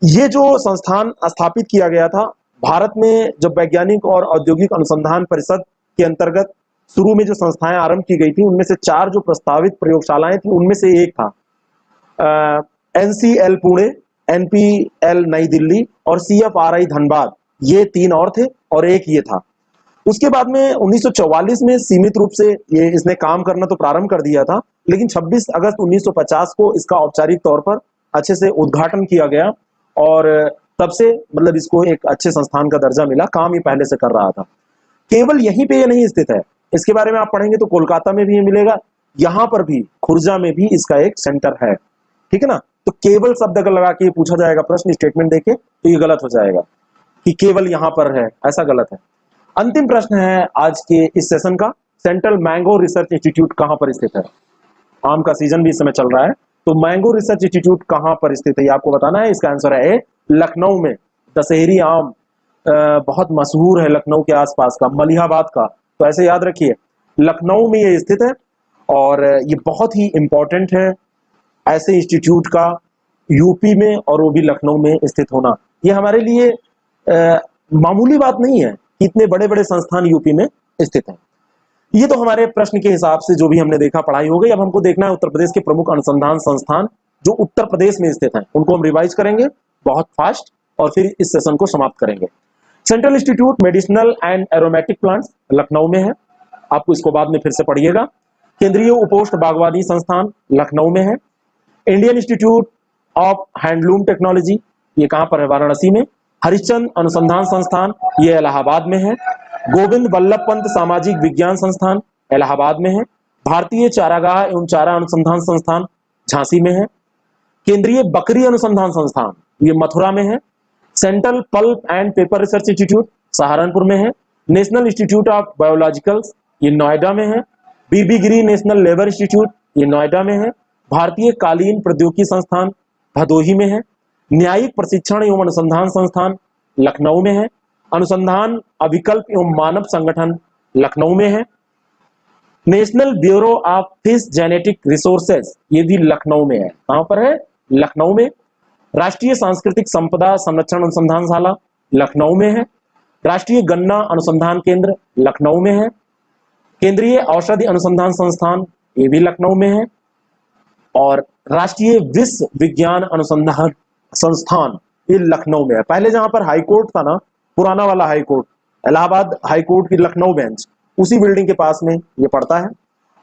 ये जो संस्थान स्थापित किया गया था, भारत में जब वैज्ञानिक और औद्योगिक अनुसंधान परिषद के अंतर्गत शुरू में जो संस्थाएं आरंभ की गई थी, उनमें से 4 जो प्रस्तावित प्रयोगशालाएं थी, उनमें से एक था NCL पुणे, NPL नई दिल्ली और CFRI धनबाद। ये 3 और थे और एक ये था। उसके बाद में 1944 में सीमित रूप से इसने काम करना तो प्रारंभ कर दिया था, लेकिन 26 अगस्त 1950 को इसका औपचारिक तौर पर अच्छे से उद्घाटन किया गया और तब से मतलब इसको एक अच्छे संस्थान का दर्जा मिला। काम ये पहले से कर रहा था। केवल यहीं पे ये नहीं स्थित है, इसके बारे में आप पढ़ेंगे तो कोलकाता में भी ये मिलेगा, यहाँ पर भी खुर्जा में भी इसका एक सेंटर है। ठीक है ना। तो केवल शब्द अगर लगा के पूछा जाएगा प्रश्न स्टेटमेंट देके तो ये गलत हो जाएगा कि केवल यहाँ पर है, ऐसा गलत है। अंतिम प्रश्न है आज के इस सेशन का, सेंट्रल मैंगो रिसर्च इंस्टीट्यूट कहाँ पर स्थित है? आम का सीजन भी इस समय चल रहा है, तो मैंगो रिसर्च इंस्टीट्यूट कहाँ पर स्थित है ये आपको बताना है। इसका आंसर है लखनऊ में। दशहरी आम बहुत मशहूर है लखनऊ के आसपास का, मलिहाबाद का, तो ऐसे याद रखिए लखनऊ में ये स्थित है और ये बहुत ही इंपॉर्टेंट है ऐसे इंस्टीट्यूट का यूपी में और वो भी लखनऊ में स्थित होना। ये हमारे लिए मामूली बात नहीं है कि इतने बड़े बड़े संस्थान यूपी में स्थित हैं। ये तो हमारे प्रश्न के हिसाब से जो भी हमने देखा पढ़ाई हो गई। अब हमको देखना है उत्तर प्रदेश के प्रमुख अनुसंधान संस्थान जो उत्तर प्रदेश में स्थित हैं, उनको हम रिवाइज करेंगे बहुत फास्ट और फिर इस सेशन को समाप्त करेंगे। Central institute medicinal and aromatic plants Lucknow में है, आपको इसको बाद में फिर से पढ़िएगा। केंद्रीय उपोष्ण बागवानी संस्थान लखनऊ में है। Indian institute of handloom technology, ये कहां पर है? वाराणसी में। हरिश्चंद्र अनुसंधान संस्थान, ये इलाहाबाद में है। गोविंद वल्लभ पंत सामाजिक विज्ञान संस्थान इलाहाबाद में है। भारतीय चारागाह एवं चारा अनुसंधान संस्थान झांसी में है। केंद्रीय बकरी अनुसंधान संस्थान, ये मथुरा में है। Central pulp and paper research institute Saharanpur में है। नेशनल इंस्टीट्यूट ऑफ बायोलॉजिकल्स, ये नोएडा में है। बीबी गिरी नेशनल लेबर इंस्टीट्यूट, ये नोएडा में है। भारतीय कालीन प्रौद्योगिकी संस्थान भदोही में है। न्यायिक प्रशिक्षण एवं अनुसंधान संस्थान लखनऊ में है। अनुसंधान अभिकल्प एवं मानव संगठन लखनऊ में है। National bureau of fish genetic resources, ये भी लखनऊ में है। कहां पर है? लखनऊ में। राष्ट्रीय सांस्कृतिक संपदा संरक्षण अनुसंधानशाला लखनऊ में है। राष्ट्रीय गन्ना अनुसंधान केंद्र लखनऊ में है। केंद्रीय औषधि अनुसंधान संस्थान, ये भी लखनऊ में है। और राष्ट्रीय विश्व विज्ञान अनुसंधान संस्थान, ये लखनऊ में है। पहले जहां पर हाई कोर्ट था ना, पुराना वाला high court, Allahabad high court की लखनऊ बेंच, उसी बिल्डिंग के पास में ये पड़ता है।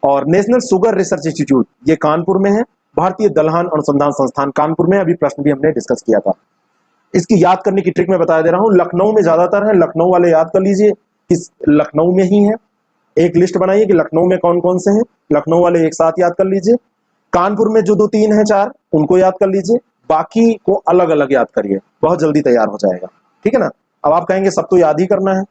और नेशनल शुगर रिसर्च इंस्टीट्यूट, ये कानपुर में है। भारतीय दलहन अनुसंधान संस्थान कानपुर में, अभी प्रश्न भी हमने डिस्कस किया था। इसकी याद करने की ट्रिक मैं बता दे रहा हूं, लखनऊ में ज्यादातर है, लखनऊ वाले याद कर लीजिए कि लखनऊ में ही है। एक लिस्ट बनाइए कि लखनऊ में कौन कौन से हैं, लखनऊ वाले एक साथ याद कर लीजिए। कानपुर में जो 2 3 है 4, उनको याद कर लीजिए, बाकी को अलग अलग याद करिए, बहुत जल्दी तैयार हो जाएगा। ठीक है ना। अब आप कहेंगे सब तो याद ही करना है,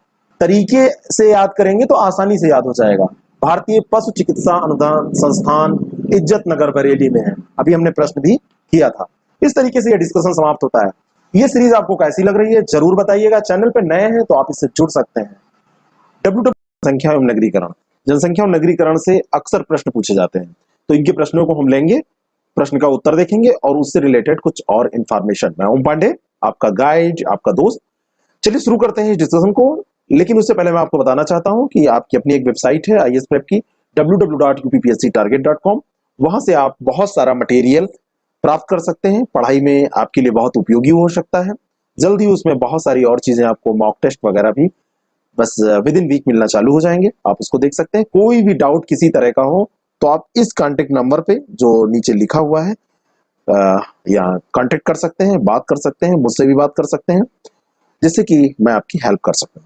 तरीके से याद करेंगे तो आसानी से याद हो जाएगा। भारतीय पशु चिकित्सा अनुदान संस्थान इज्जत नगर बरेली में है, अभी हमने प्रश्न भी किया था। इस तरीके से यह डिस्कशन समाप्त होता है। ये सीरीज आपको कैसी लग रही है जरूर बताइएगा। चैनल पर नए हैं तो आप इससे जुड़ सकते हैं। जनसंख्या एवं नगरीकरण, जनसंख्या एवं नगरीकरण से अक्सर प्रश्न पूछे जाते हैं, तो इनके प्रश्नों को हम लेंगे, प्रश्न का उत्तर देखेंगे और उससे रिलेटेड कुछ और इंफॉर्मेशन। मैं ओम पांडे, आपका गाइड, आपका दोस्त। चलिए शुरू करते हैं इस डिस्कशन को। लेकिन उससे पहले मैं आपको बताना चाहता हूं कि आपकी अपनी एक वेबसाइट है IAS प्रेप की, www.uppsctarget.com। वहां से आप बहुत सारा मटेरियल प्राप्त कर सकते हैं, पढ़ाई में आपके लिए बहुत उपयोगी हो सकता है। जल्द ही उसमें बहुत सारी और चीजें, आपको मॉक टेस्ट वगैरह भी बस विद इन वीक मिलना चालू हो जाएंगे, आप उसको देख सकते हैं। कोई भी डाउट किसी तरह का हो तो आप इस कांटेक्ट नंबर पे जो नीचे लिखा हुआ है यहाँ कांटेक्ट कर सकते हैं, बात कर सकते हैं, मुझसे भी बात कर सकते हैं, जिससे कि मैं आपकी हेल्प कर सकूं।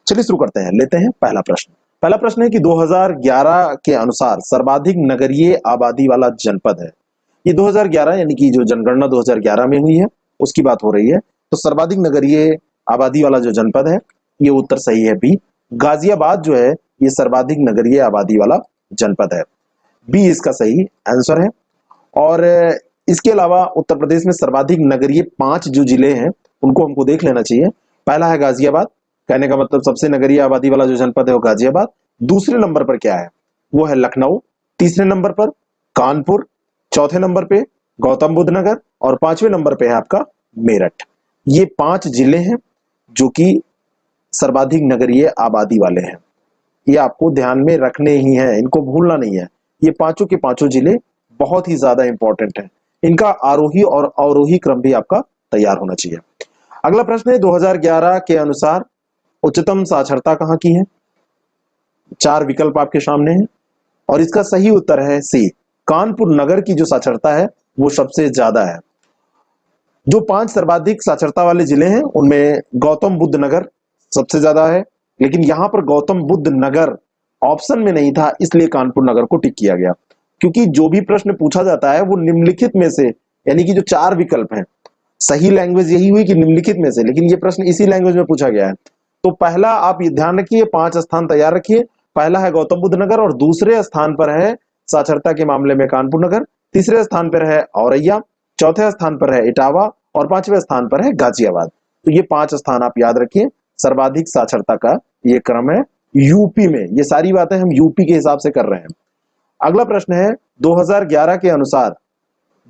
चलिए शुरू करते हैं, लेते हैं पहला प्रश्न। पहला प्रश्न है कि 2011 के अनुसार सर्वाधिक नगरीय आबादी वाला जनपद है। ये 2011 यानी कि जो जनगणना 2011 में हुई है उसकी बात हो रही है। तो सर्वाधिक नगरीय आबादी वाला जो जनपद है, ये उत्तर सही है बी। गाजियाबाद जो है ये सर्वाधिक नगरीय आबादी वाला जनपद है, बी इसका सही आंसर है। और इसके अलावा उत्तर प्रदेश में सर्वाधिक नगरीय 5 जो जिले हैं उनको हमको देख लेना चाहिए। पहला है गाजियाबाद, कहने का मतलब सबसे नगरीय आबादी वाला जो जनपद है वो गाजियाबाद। दूसरे नंबर पर क्या है, वो है लखनऊ। तीसरे नंबर पर कानपुर, चौथे नंबर पे गौतम बुद्ध नगर और पांचवें नंबर पे है आपका मेरठ। ये 5 जिले हैं जो कि सर्वाधिक नगरीय आबादी वाले हैं। ये आपको ध्यान में रखने ही हैं, इनको भूलना नहीं है। ये पांचों के पांचों जिले बहुत ही ज्यादा इंपॉर्टेंट हैं। इनका आरोही और अवरोही क्रम भी आपका तैयार होना चाहिए। अगला प्रश्न है 2011 के अनुसार उच्चतम साक्षरता कहां की है? 4 विकल्प आपके सामने हैं और इसका सही उत्तर है सी, कानपुर नगर की जो साक्षरता है वो सबसे ज्यादा है। जो 5 सर्वाधिक साक्षरता वाले जिले हैं उनमें गौतम बुद्ध नगर सबसे ज्यादा है, लेकिन यहां पर गौतम बुद्ध नगर ऑप्शन में नहीं था, इसलिए कानपुर नगर को टिक किया गया। क्योंकि जो भी प्रश्न पूछा जाता है वो निम्नलिखित में से, यानी कि जो 4 विकल्प हैं, सही लैंग्वेज यही हुई कि निम्नलिखित में से, लेकिन ये प्रश्न इसी लैंग्वेज में पूछा गया है। तो पहला आप ये ध्यान रखिए, 5 स्थान तैयार रखिए। पहला है गौतम बुद्ध नगर और दूसरे स्थान पर है साक्षरता के मामले में कानपुर नगर, तीसरे स्थान पर है औरैया, चौथे स्थान पर है इटावा और पांचवें स्थान पर है गाजियाबाद। तो ये 5 स्थान आप याद रखिए। सर्वाधिक साक्षरता का ये क्रम है यूपी में। ये सारी बातें हम यूपी के हिसाब से कर रहे हैं। अगला प्रश्न है 2011 के अनुसार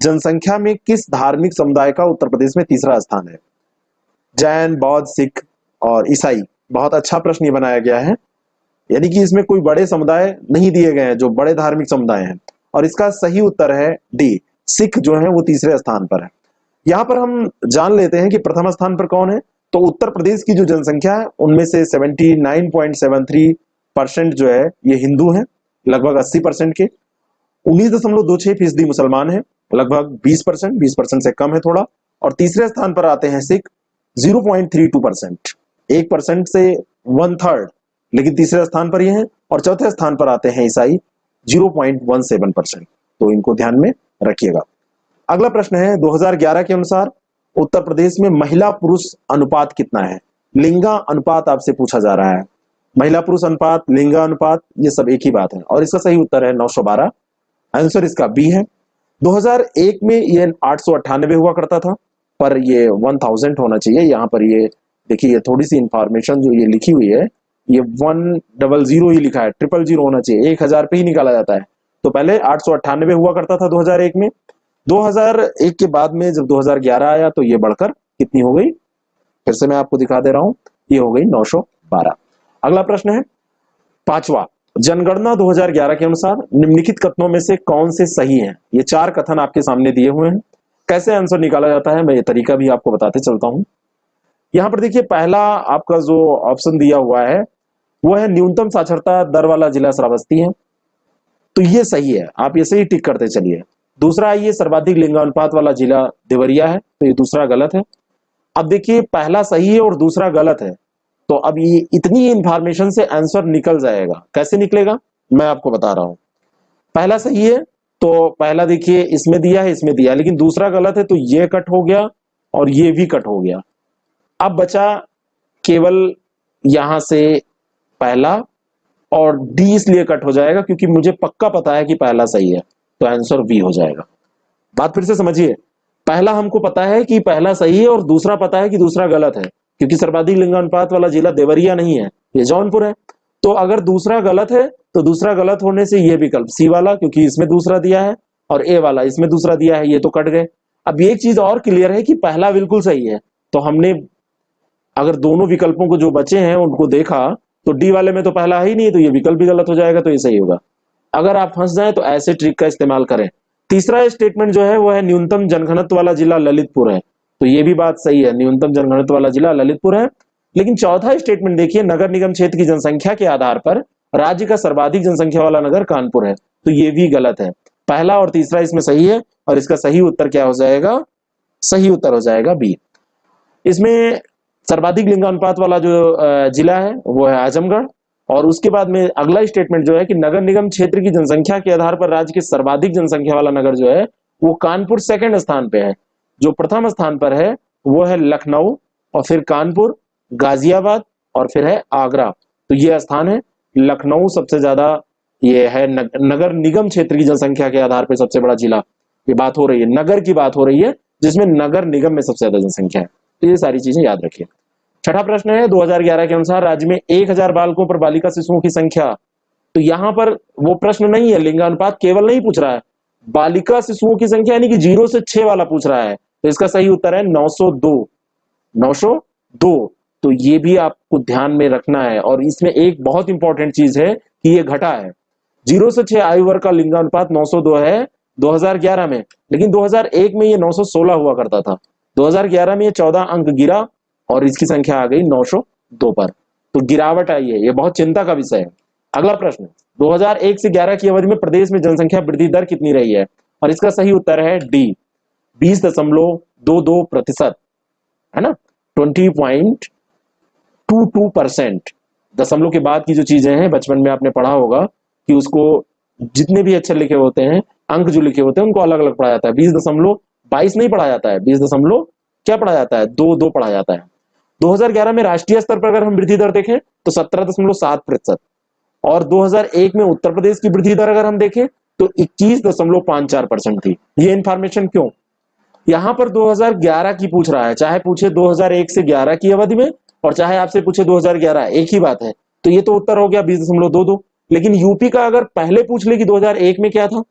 जनसंख्या में किस धार्मिक समुदाय का उत्तर प्रदेश में तीसरा स्थान है? जैन, बौद्ध, सिख और ईसाई। बहुत अच्छा प्रश्न ये बनाया गया है, यानी कि इसमें कोई बड़े समुदाय नहीं दिए गए हैं जो बड़े धार्मिक समुदाय हैं, और इसका सही उत्तर है डी, सिख जो है वो तीसरे स्थान पर है। यहां पर हम जान लेते हैं कि प्रथम स्थान पर कौन है। तो उत्तर प्रदेश की जो जनसंख्या है उनमें से 79.73% जो है ये हिंदू हैं, लगभग 80% के। 19.26% मुसलमान हैं, लगभग 20% से कम है थोड़ा। और तीसरे स्थान पर आते हैं सिख 0.32%, 1% से 1/3, लेकिन तीसरे स्थान पर ये हैं। और चौथे स्थान पर आते हैं ईसाई 0.17%। तो इनको ध्यान में रखिएगा। अगला प्रश्न है 2011 के अनुसार उत्तर प्रदेश में महिला पुरुष अनुपात कितना है? लिंगा अनुपात आपसे पूछा जा रहा है। महिला पुरुष अनुपात, लिंगा अनुपात, ये सब एक ही बात है और इसका सही उत्तर है 912। आंसर इसका बी है। 2001 में ये 898 हुआ करता था, पर ये 1000 होना चाहिए। यहाँ पर ये देखिए, ये थोड़ी सी इंफॉर्मेशन जो ये लिखी हुई है, ये 100 ही लिखा है, 000 होना चाहिए, 1000 पे ही निकाला जाता है। तो पहले 898 हुआ करता था 2001 में। 2001 के बाद में जब 2011 आया तो ये बढ़कर कितनी हो गई, फिर से मैं आपको दिखा दे रहा हूं, ये हो गई 912। अगला प्रश्न है 5वां, जनगणना 2011 के अनुसार निम्नलिखित कथनों में से कौन से सही हैं? ये 4 कथन आपके सामने दिए हुए हैं। कैसे आंसर निकाला जाता है मैं ये तरीका भी आपको बताते चलता हूं। यहां पर देखिए, पहला आपका जो ऑप्शन दिया हुआ है वो है न्यूनतम साक्षरता दर वाला जिला श्रावस्ती है, तो ये सही है, आप ये सही टिक करते चलिए। दूसरा है ये सर्वाधिक लिंगानुपात वाला जिला देवरिया है, तो ये दूसरा गलत है। अब देखिए, पहला सही है और दूसरा गलत है, तो अब ये इतनी इंफॉर्मेशन से आंसर निकल जाएगा। कैसे निकलेगा मैं आपको बता रहा हूं। पहला सही है तो पहला देखिए इसमें दिया है, इसमें दिया, लेकिन दूसरा गलत है, तो ये कट हो गया और ये भी कट हो गया। अब बचा केवल यहां से पहला, और डी इसलिए कट हो जाएगा क्योंकि मुझे पक्का पता है कि पहला सही है, तो आंसर बी हो जाएगा। बात फिर से समझिए, पहला हमको पता है कि पहला सही है और दूसरा पता है कि दूसरा गलत है, क्योंकि सर्वाधिक लिंगानुपात वाला जिला देवरिया नहीं है, ये जौनपुर है। तो अगर दूसरा गलत है तो दूसरा गलत होने से ये विकल्प सी वाला, क्योंकि इसमें दूसरा दिया है, और ए वाला इसमें दूसरा दिया है, ये तो कट गए। अब एक चीज और क्लियर है कि पहला बिल्कुल सही है, तो हमने अगर दोनों विकल्पों को जो बचे हैं उनको देखा तो डी वाले में तो पहला है ही नहीं, तो ये विकल्प भी गलत हो जाएगा, तो ये सही होगा। अगर आप फंस जाए तो ऐसे ट्रिक का इस्तेमाल करें। तीसरा स्टेटमेंट जो है वो है न्यूनतम जनघनत्व वाला जिला ललितपुर है, तो ये भी बात सही है, न्यूनतम जनघनत्व वाला जिला ललितपुर है। लेकिन चौथा स्टेटमेंट देखिए, नगर निगम क्षेत्र की जनसंख्या के आधार पर राज्य का सर्वाधिक जनसंख्या वाला नगर कानपुर है, तो ये भी गलत है। पहला और तीसरा इसमें सही है और इसका सही उत्तर क्या हो जाएगा? सही उत्तर हो जाएगा बी। इसमें सर्वाधिक लिंगानुपात वाला जो जिला है वो है आजमगढ़, और उसके बाद में अगला स्टेटमेंट जो है कि नगर निगम क्षेत्र की जनसंख्या के आधार पर राज्य के सर्वाधिक जनसंख्या वाला नगर जो है वो कानपुर सेकंड स्थान पे है। जो प्रथम स्थान पर है वो है लखनऊ, और फिर कानपुर, गाजियाबाद और फिर है आगरा। तो ये स्थान है। लखनऊ सबसे ज्यादा ये है नगर निगम क्षेत्र की जनसंख्या के आधार पर सबसे बड़ा जिला, ये बात हो रही है, नगर की बात हो रही है, जिसमें नगर निगम में सबसे ज्यादा जनसंख्या है। तो ये सारी चीजें याद रखिए। छठा प्रश्न है 2011 के अनुसार राज्य में 1000 बालकों पर बालिका शिशुओं की संख्या। तो यहां पर वो प्रश्न नहीं है, लिंगानुपात केवल नहीं पूछ रहा है, बालिका शिशुओं की संख्या यानी कि 0 से 6 वाला पूछ रहा है। तो इसका सही उत्तर है 902। 902। तो ये भी आपको ध्यान में रखना है। और इसमें एक बहुत इंपॉर्टेंट चीज है कि ये घटा है। 0 से 6 आयु वर्ग का लिंगानुपात 902 है 2011 में, लेकिन 2001 में ये 916 हुआ करता था। 2011 में ये 14 अंक गिरा और इसकी संख्या आ गई 902 पर। तो गिरावट आई है, ये बहुत चिंता का विषय है। अगला प्रश्न, 2001 से 11 की अवधि में प्रदेश में जनसंख्या वृद्धि दर कितनी रही है? और इसका सही उत्तर है डी, 20.22%, है ना, 20.22%। दशमलव के बाद की जो चीजें हैं बचपन में आपने पढ़ा होगा कि उसको जितने भी अक्षर लिखे होते हैं, अंक जो लिखे होते हैं, उनको अलग अलग पढ़ा जाता है। 20.22 नहीं पढ़ा जाता है, 20 दशमलव क्या पढ़ा जाता है, 22 पढ़ा जाता है। 2011 में राष्ट्रीय स्तर पर अगर हम वृद्धि दर देखें तो 17.7%, और 2001 में उत्तर प्रदेश की वृद्धि दर अगर हम देखें तो 21.54% थी। ये इंफॉर्मेशन क्यों? यहां पर 2011 की पूछ रहा है, चाहे पूछे 2001 से 11 की अवधि में और चाहे आपसे पूछे 2011, एक ही बात है। तो ये तो उत्तर हो गया 20.22। लेकिन यूपी का अगर पहले पूछ ले कि 2001 में क्या था,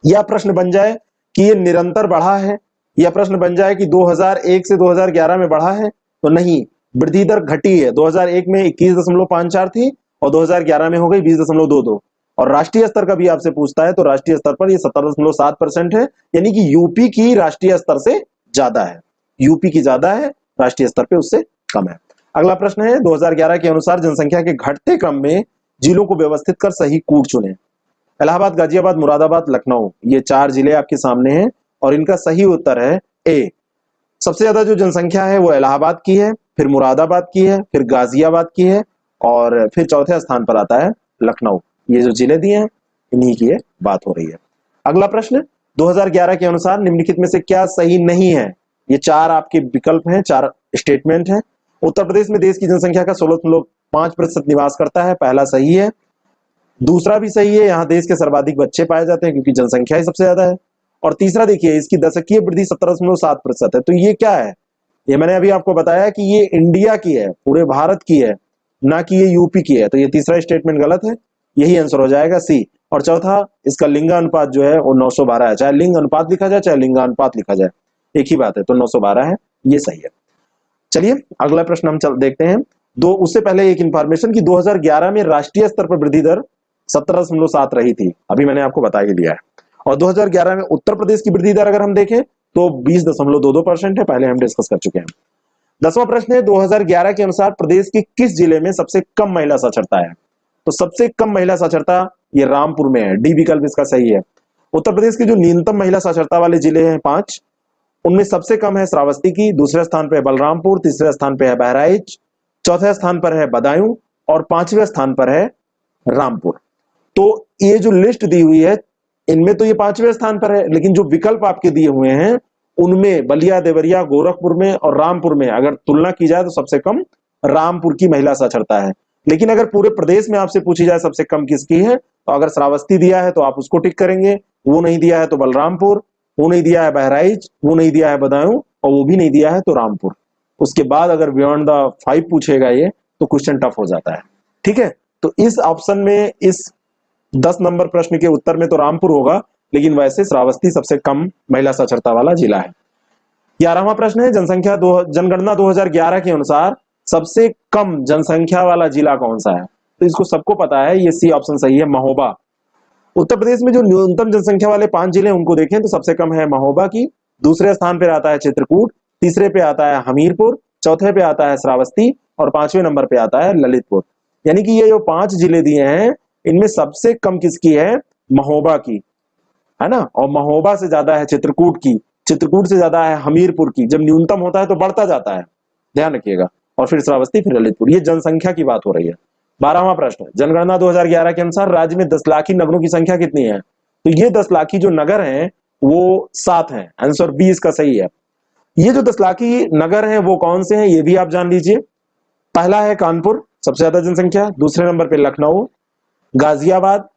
या प्रश्न बन जाए कि ये निरंतर बढ़ा है, या प्रश्न बन जाए कि 2001 से 2011 में बढ़ा है, तो नहीं, वृद्धि दर घटी है। 2001 में 21.54 थी और 2011 में हो गई 20.22। और राष्ट्रीय स्तर का भी आपसे पूछता है तो राष्ट्रीय स्तर पर ये 17.7% है, यानी कि यूपी की राष्ट्रीय स्तर से ज्यादा है। यूपी की ज्यादा है, राष्ट्रीय स्तर पे उससे कम है। अगला प्रश्न है 2011 के अनुसार जनसंख्या के घटते क्रम में जिलों को व्यवस्थित कर सही कूट चुने। इलाहाबाद, गाजियाबाद, मुरादाबाद, लखनऊ, ये 4 जिले आपके सामने हैं और इनका सही उत्तर है ए। सबसे ज्यादा जो जनसंख्या है वो इलाहाबाद की है, फिर मुरादाबाद की है, फिर गाजियाबाद की है और फिर चौथे स्थान पर आता है लखनऊ। ये जो जिले दिए हैं इन्हीं की ये बात हो रही है। अगला प्रश्न, 2011 के अनुसार निम्नलिखित में से क्या सही नहीं है? ये 4 आपके विकल्प हैं, 4 स्टेटमेंट हैं। उत्तर प्रदेश में देश की जनसंख्या का 16.5% निवास करता है, पहला सही है। दूसरा भी सही है, यहाँ देश के सर्वाधिक बच्चे पाए जाते हैं क्योंकि जनसंख्या ही सबसे ज्यादा है। और तीसरा देखिए, इसकी दशकीय वृद्धि 17.7% है। तो ये क्या है? ये मैंने अभी आपको बताया कि ये इंडिया की है, पूरे भारत की है, ना कि ये यूपी की है। तो ये तीसरा स्टेटमेंट गलत है, यही आंसर हो जाएगा सी। और चौथा, इसका लिंगानुपात जो है वो 912 है। चाहे लिंग अनुपात लिखा जाए चाहे लिंगानुपात लिखा जाए, एक ही बात है। तो 912 है, ये सही है। चलिए अगला प्रश्न हम देखते हैं। उससे पहले एक इंफॉर्मेशन कि 2011 में राष्ट्रीय स्तर पर वृद्धि दर 17.7 रही थी, अभी मैंने आपको बता ही दिया है। और 2011 में उत्तर प्रदेश की वृद्धि दर अगर हम देखें तो 20.22% है, पहले हम डिस्कस कर चुके हैं। 10वां प्रश्न है 2011 के अनुसार प्रदेश के किस जिले में सबसे कम महिला साक्षरता है? तो सबसे कम महिला साक्षरता ये रामपुर में है, डी विकल्प इसका सही है। उत्तर प्रदेश के जो न्यूनतम महिला साक्षरता वाले जिले हैं 5, उनमें सबसे कम है श्रावस्ती की, दूसरे स्थान पर है बलरामपुर, तीसरे स्थान पर है बहराइच, चौथे स्थान पर है बदायूं और 5वें स्थान पर है रामपुर। तो ये जो लिस्ट दी हुई है इनमें तो ये 5वें स्थान पर है, लेकिन जो विकल्प आपके दिए हुए हैं उनमें बलिया, देवरिया, गोरखपुर में और रामपुर में अगर तुलना की जाए तो सबसे कम रामपुर की महिला साक्षरता है। लेकिन अगर पूरे प्रदेश में आपसे पूछी जाए सबसे कम किसकी है, तो अगर श्रावस्ती दिया है तो आप उसको टिक करेंगे, वो नहीं दिया है तो बलरामपुर, वो नहीं दिया है बहराइच, वो नहीं दिया है बदायूं और वो भी नहीं दिया है तो रामपुर। उसके बाद अगर बियॉन्ड द 5 पूछेगा ये तो क्वेश्चन टफ हो जाता है। ठीक है, तो इस ऑप्शन में इस 10 नंबर प्रश्न के उत्तर में तो रामपुर होगा, लेकिन वैसे श्रावस्ती सबसे कम महिला साक्षरता वाला जिला है। 11वां प्रश्न है जनगणना 2011 के अनुसार सबसे कम जनसंख्या वाला जिला कौन सा है? तो इसको सबको पता है, ये सी ऑप्शन सही है, महोबा। उत्तर प्रदेश में जो न्यूनतम जनसंख्या वाले 5 जिले उनको देखें तो सबसे कम है महोबा की, दूसरे स्थान पर आता है चित्रकूट, तीसरे पे आता है हमीरपुर, चौथे पे आता है श्रावस्ती और 5वें नंबर पे आता है ललितपुर। यानी कि ये जो 5 जिले दिए हैं इनमें सबसे कम किसकी है? महोबा की, है ना। और महोबा से ज्यादा है चित्रकूट की, चित्रकूट से ज्यादा है हमीरपुर की। जब न्यूनतम होता है तो बढ़ता जाता है, ध्यान रखिएगा। और फिर श्रावस्ती, फिर ललितपुर। ये जनसंख्या की बात हो रही है। 12वां प्रश्न, जनगणना 2011 के अनुसार राज्य में 10 लाखी नगरों की संख्या कितनी है? तो ये 10 लाखी जो नगर हैं वो 7 हैं, आंसर बी इसका सही है। ये जो 10 लाखी नगर हैं वो कौन से हैं ये भी आप जान लीजिए। पहला है कानपुर, सबसे ज्यादा जनसंख्या, दूसरे नंबर पे लखनऊ, गाजियाबाद,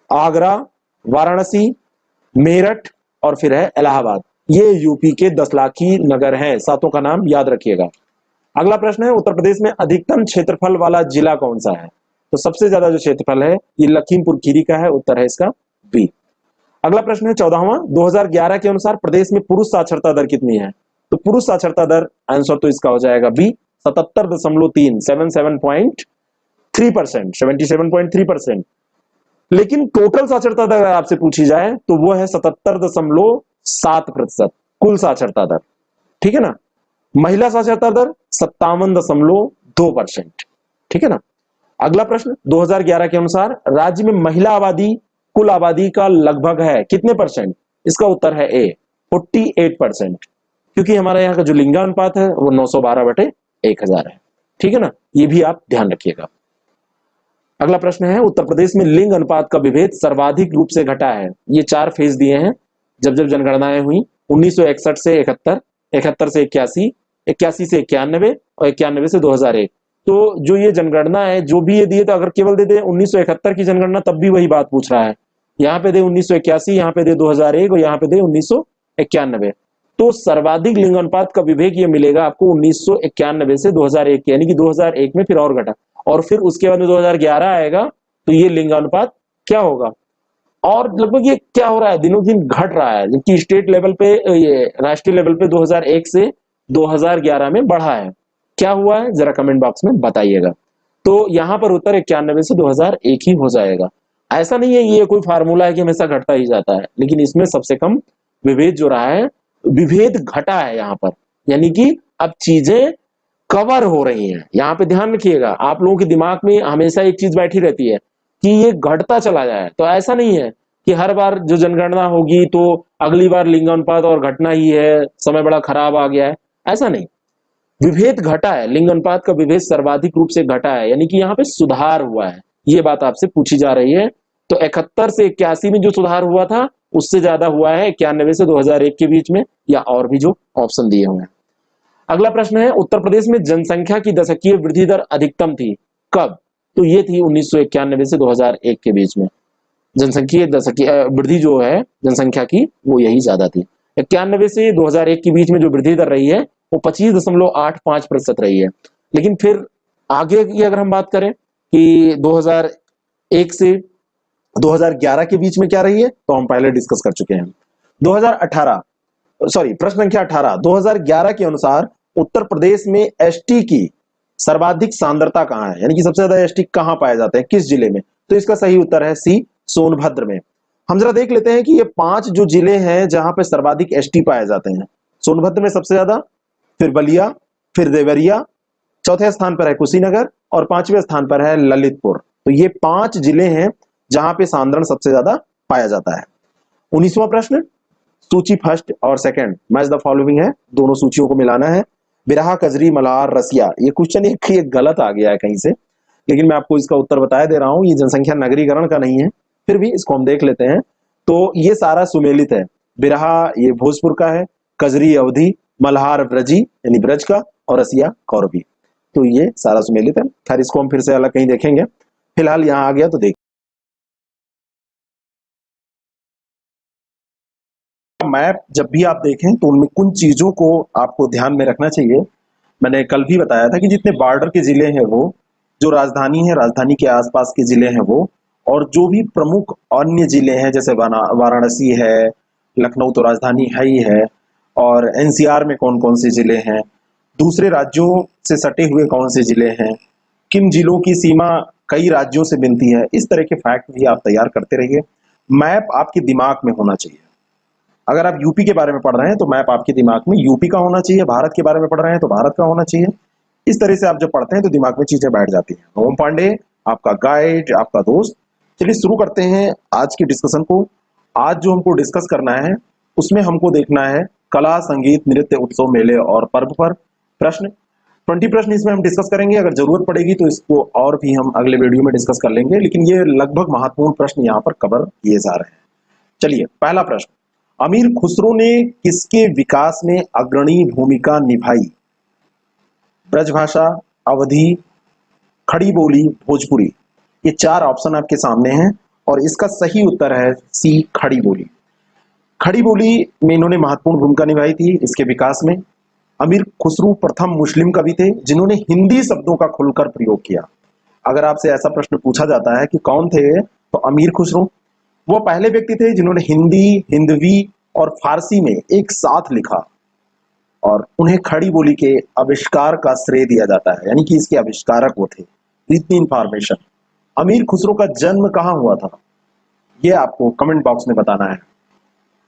आगरा, वाराणसी, मेरठ, और फिर है इलाहाबाद। ये यूपी के 10 लाखी नगर हैं, सातों का नाम याद रखिएगा। अगला प्रश्न है, उत्तर प्रदेश में अधिकतम क्षेत्रफल वाला जिला कौन सा है? तो सबसे ज्यादा जो क्षेत्रफल है ये लखीमपुर खीरी का है, उत्तर है इसका बी। अगला प्रश्न है 14वां, 2011 के अनुसार प्रदेश में पुरुष साक्षरता दर कितनी है? तो पुरुष साक्षरता दर आंसर तो इसका हो जाएगा बी, 77.3, 77.3%, 77.3%। लेकिन टोटल साक्षरता दर अगर आपसे पूछी जाए तो वो है 77.7% कुल साक्षरता दर, ठीक है ना। महिला साक्षरता दर 57.2%, ठीक है ना। अगला प्रश्न, 2011 के अनुसार राज्य में महिला आबादी कुल आबादी का लगभग है कितने परसेंट? इसका उत्तर है ए, 48%, क्योंकि हमारे यहाँ का जो लिंगानुपात है वो 912/1000 है, ठीक है ना। ये भी आप ध्यान रखिएगा। अगला प्रश्न है, उत्तर प्रदेश में लिंग अनुपात का विभेद सर्वाधिक रूप से घटा है। ये 4 फेज दिए हैं जब जब जनगणनाएं हुई, 1961 से 71, 71 से 81, 81 से 91 और 91 से 2001। तो जो ये जनगणना है, जो भी ये दिए, तो अगर केवल दे दे 1971 की जनगणना तब भी वही बात पूछ रहा है। यहाँ पे दे 1981, यहाँ पे दे 2001 और यहाँ पे दे 1991। तो सर्वाधिक लिंग अनुपात का विवेक ये मिलेगा आपको 1991 से 2001 के, यानी कि 2001 में फिर और घटा, और फिर उसके बाद में 2011 आएगा तो ये लिंगानुपात क्या होगा, और लगभग ये क्या हो रहा है, दिनों दिन घट रहा है, जबकि स्टेट लेवल पे, ये राष्ट्रीय लेवल पे 2001 से 2011 में बढ़ा है। क्या हुआ है जरा कमेंट बॉक्स में बताइएगा। तो यहाँ पर उत्तर 91 से 2001 ही हो जाएगा। ऐसा नहीं है ये कोई फार्मूला है कि हमेशा घटता ही जाता है, लेकिन इसमें सबसे कम विभेद जो रहा है, विभेद घटा है यहाँ पर, यानी कि अब चीजें कवर हो रही हैं। यहाँ पे ध्यान रखिएगा, आप लोगों के दिमाग में हमेशा एक चीज बैठी रहती है कि ये घटता चला जाए, तो ऐसा नहीं है कि हर बार जो जनगणना होगी तो अगली बार लिंगानुपात और घटना ही है, समय बड़ा खराब आ गया है, ऐसा नहीं। विभेद घटा है, लिंग अनुपात का विभेद सर्वाधिक रूप से घटा है, यानी कि यहाँ पे सुधार हुआ है, ये बात आपसे पूछी जा रही है। तो 71 से 81 में जो सुधार हुआ था उससे ज्यादा हुआ है 91 से 2001 के बीच में, या और भी जो ऑप्शन दिए हुए हैं। अगला प्रश्न है, उत्तर प्रदेश में जनसंख्या की दशकीय वृद्धि दर अधिकतम थी कब? तो ये थी 1991 से 2001 के बीच में। जनसंख्या दशकीय वृद्धि जो है जनसंख्या की, वो यही ज्यादा थी। 91 से 2001 के बीच में जो वृद्धि दर रही है वो 25.85% रही है। लेकिन फिर आगे की अगर हम बात करें कि 2001 से 2011 के बीच में क्या रही है, तो हम पहले डिस्कस कर चुके हैं। 2018, सॉरी, प्रश्न संख्या 18, 2011 के अनुसार उत्तर प्रदेश में एसटी की सर्वाधिक सांद्रता कहां है, यानी कि सबसे ज्यादा एसटी कहां पाए जाते हैं, किस जिले में? तो इसका सही उत्तर है सी, सोनभद्र में। हम जरा देख लेते हैं कि ये 5 जो जिले हैं जहां पे सर्वाधिक एसटी पाए जाते हैं। सोनभद्र में सबसे ज्यादा, फिर बलिया, फिर देवरिया, चौथे स्थान पर है कुशीनगर और 5वें स्थान पर है ललितपुर। तो ये 5 जिले हैं जहां पे सांद्रण सबसे ज्यादा पाया जाता है। 19वां प्रश्न, सूची फर्स्ट और सेकंड मैच द फॉलोइंग है, दोनों सूचियों को मिलाना है। बिरहा, कजरी, मल्हार, रसिया, ये क्वेश्चन एक गलत आ गया है कहीं से, लेकिन मैं आपको इसका उत्तर बता दे रहा हूं। ये जनसंख्या नगरीकरण का नहीं है, फिर भी इसको हम देख लेते हैं। तो ये सारा सुमेलित है। बिरहा ये भोजपुर का है, कजरी अवधी, मल्हार ब्रजी यानी ब्रज का, और रसिया कौरवी। तो ये सारा सुमेलित है। खैर इसको हम फिर से अलग कहीं देखेंगे, फिलहाल यहाँ आ गया तो देख। मैप जब भी आप देखें तो उनमें कुछ चीजों को आपको ध्यान में रखना चाहिए। मैंने कल भी बताया था कि जितने बॉर्डर के जिले हैं वो, जो राजधानी है, राजधानी के आसपास के जिले हैं वो, और जो भी प्रमुख अन्य जिले हैं जैसे वाराणसी है, लखनऊ तो राजधानी है ही है, और एनसीआर में कौन कौन से जिले हैं, दूसरे राज्यों से सटे हुए कौन से जिले हैं, किन जिलों की सीमा कई राज्यों से मिलती है, इस तरह के फैक्ट भी आप तैयार करते रहिए। मैप आपके दिमाग में होना चाहिए। अगर आप यूपी के बारे में पढ़ रहे हैं तो मैप आपके दिमाग में यूपी का होना चाहिए, भारत के बारे में पढ़ रहे हैं तो भारत का होना चाहिए। इस तरह से आप जब पढ़ते हैं तो दिमाग में चीजें बैठ जाती हैं। ओम पांडे आपका गाइड, आपका दोस्त। चलिए शुरू करते हैं आज की डिस्कशन को। आज जो हमको डिस्कस करना है उसमें हमको देखना है कला, संगीत, नृत्य, उत्सव, मेले और पर्व पर प्रश्न। 20 प्रश्न इसमें हम डिस्कस करेंगे। अगर जरूरत पड़ेगी तो इसको और भी हम अगले वीडियो में डिस्कस कर लेंगे, लेकिन ये लगभग महत्वपूर्ण प्रश्न यहाँ पर कवर किए जा रहे हैं। चलिए पहला प्रश्न, अमीर खुसरो ने किसके विकास में अग्रणी भूमिका निभाई? ब्रजभाषा, अवधी, खड़ी बोली, भोजपुरी। ये 4 ऑप्शन आपके सामने हैं और इसका सही उत्तर है सी, खड़ी बोली। खड़ी बोली में इन्होंने महत्वपूर्ण भूमिका निभाई थी इसके विकास में। अमीर खुसरो प्रथम मुस्लिम कवि थे जिन्होंने हिंदी शब्दों का खुलकर प्रयोग किया। अगर आपसे ऐसा प्रश्न पूछा जाता है कि कौन थे, तो अमीर खुसरो वो पहले व्यक्ति थे जिन्होंने हिंदी, हिंदवी और फारसी में एक साथ लिखा, और उन्हें खड़ी बोली के आविष्कार का श्रेय दिया जाता है, यानी कि इसके आविष्कारक वो थे। इतनी इंफॉर्मेशन। अमीर खुसरो का जन्म कहाँ हुआ था, ये आपको कमेंट बॉक्स में बताना है।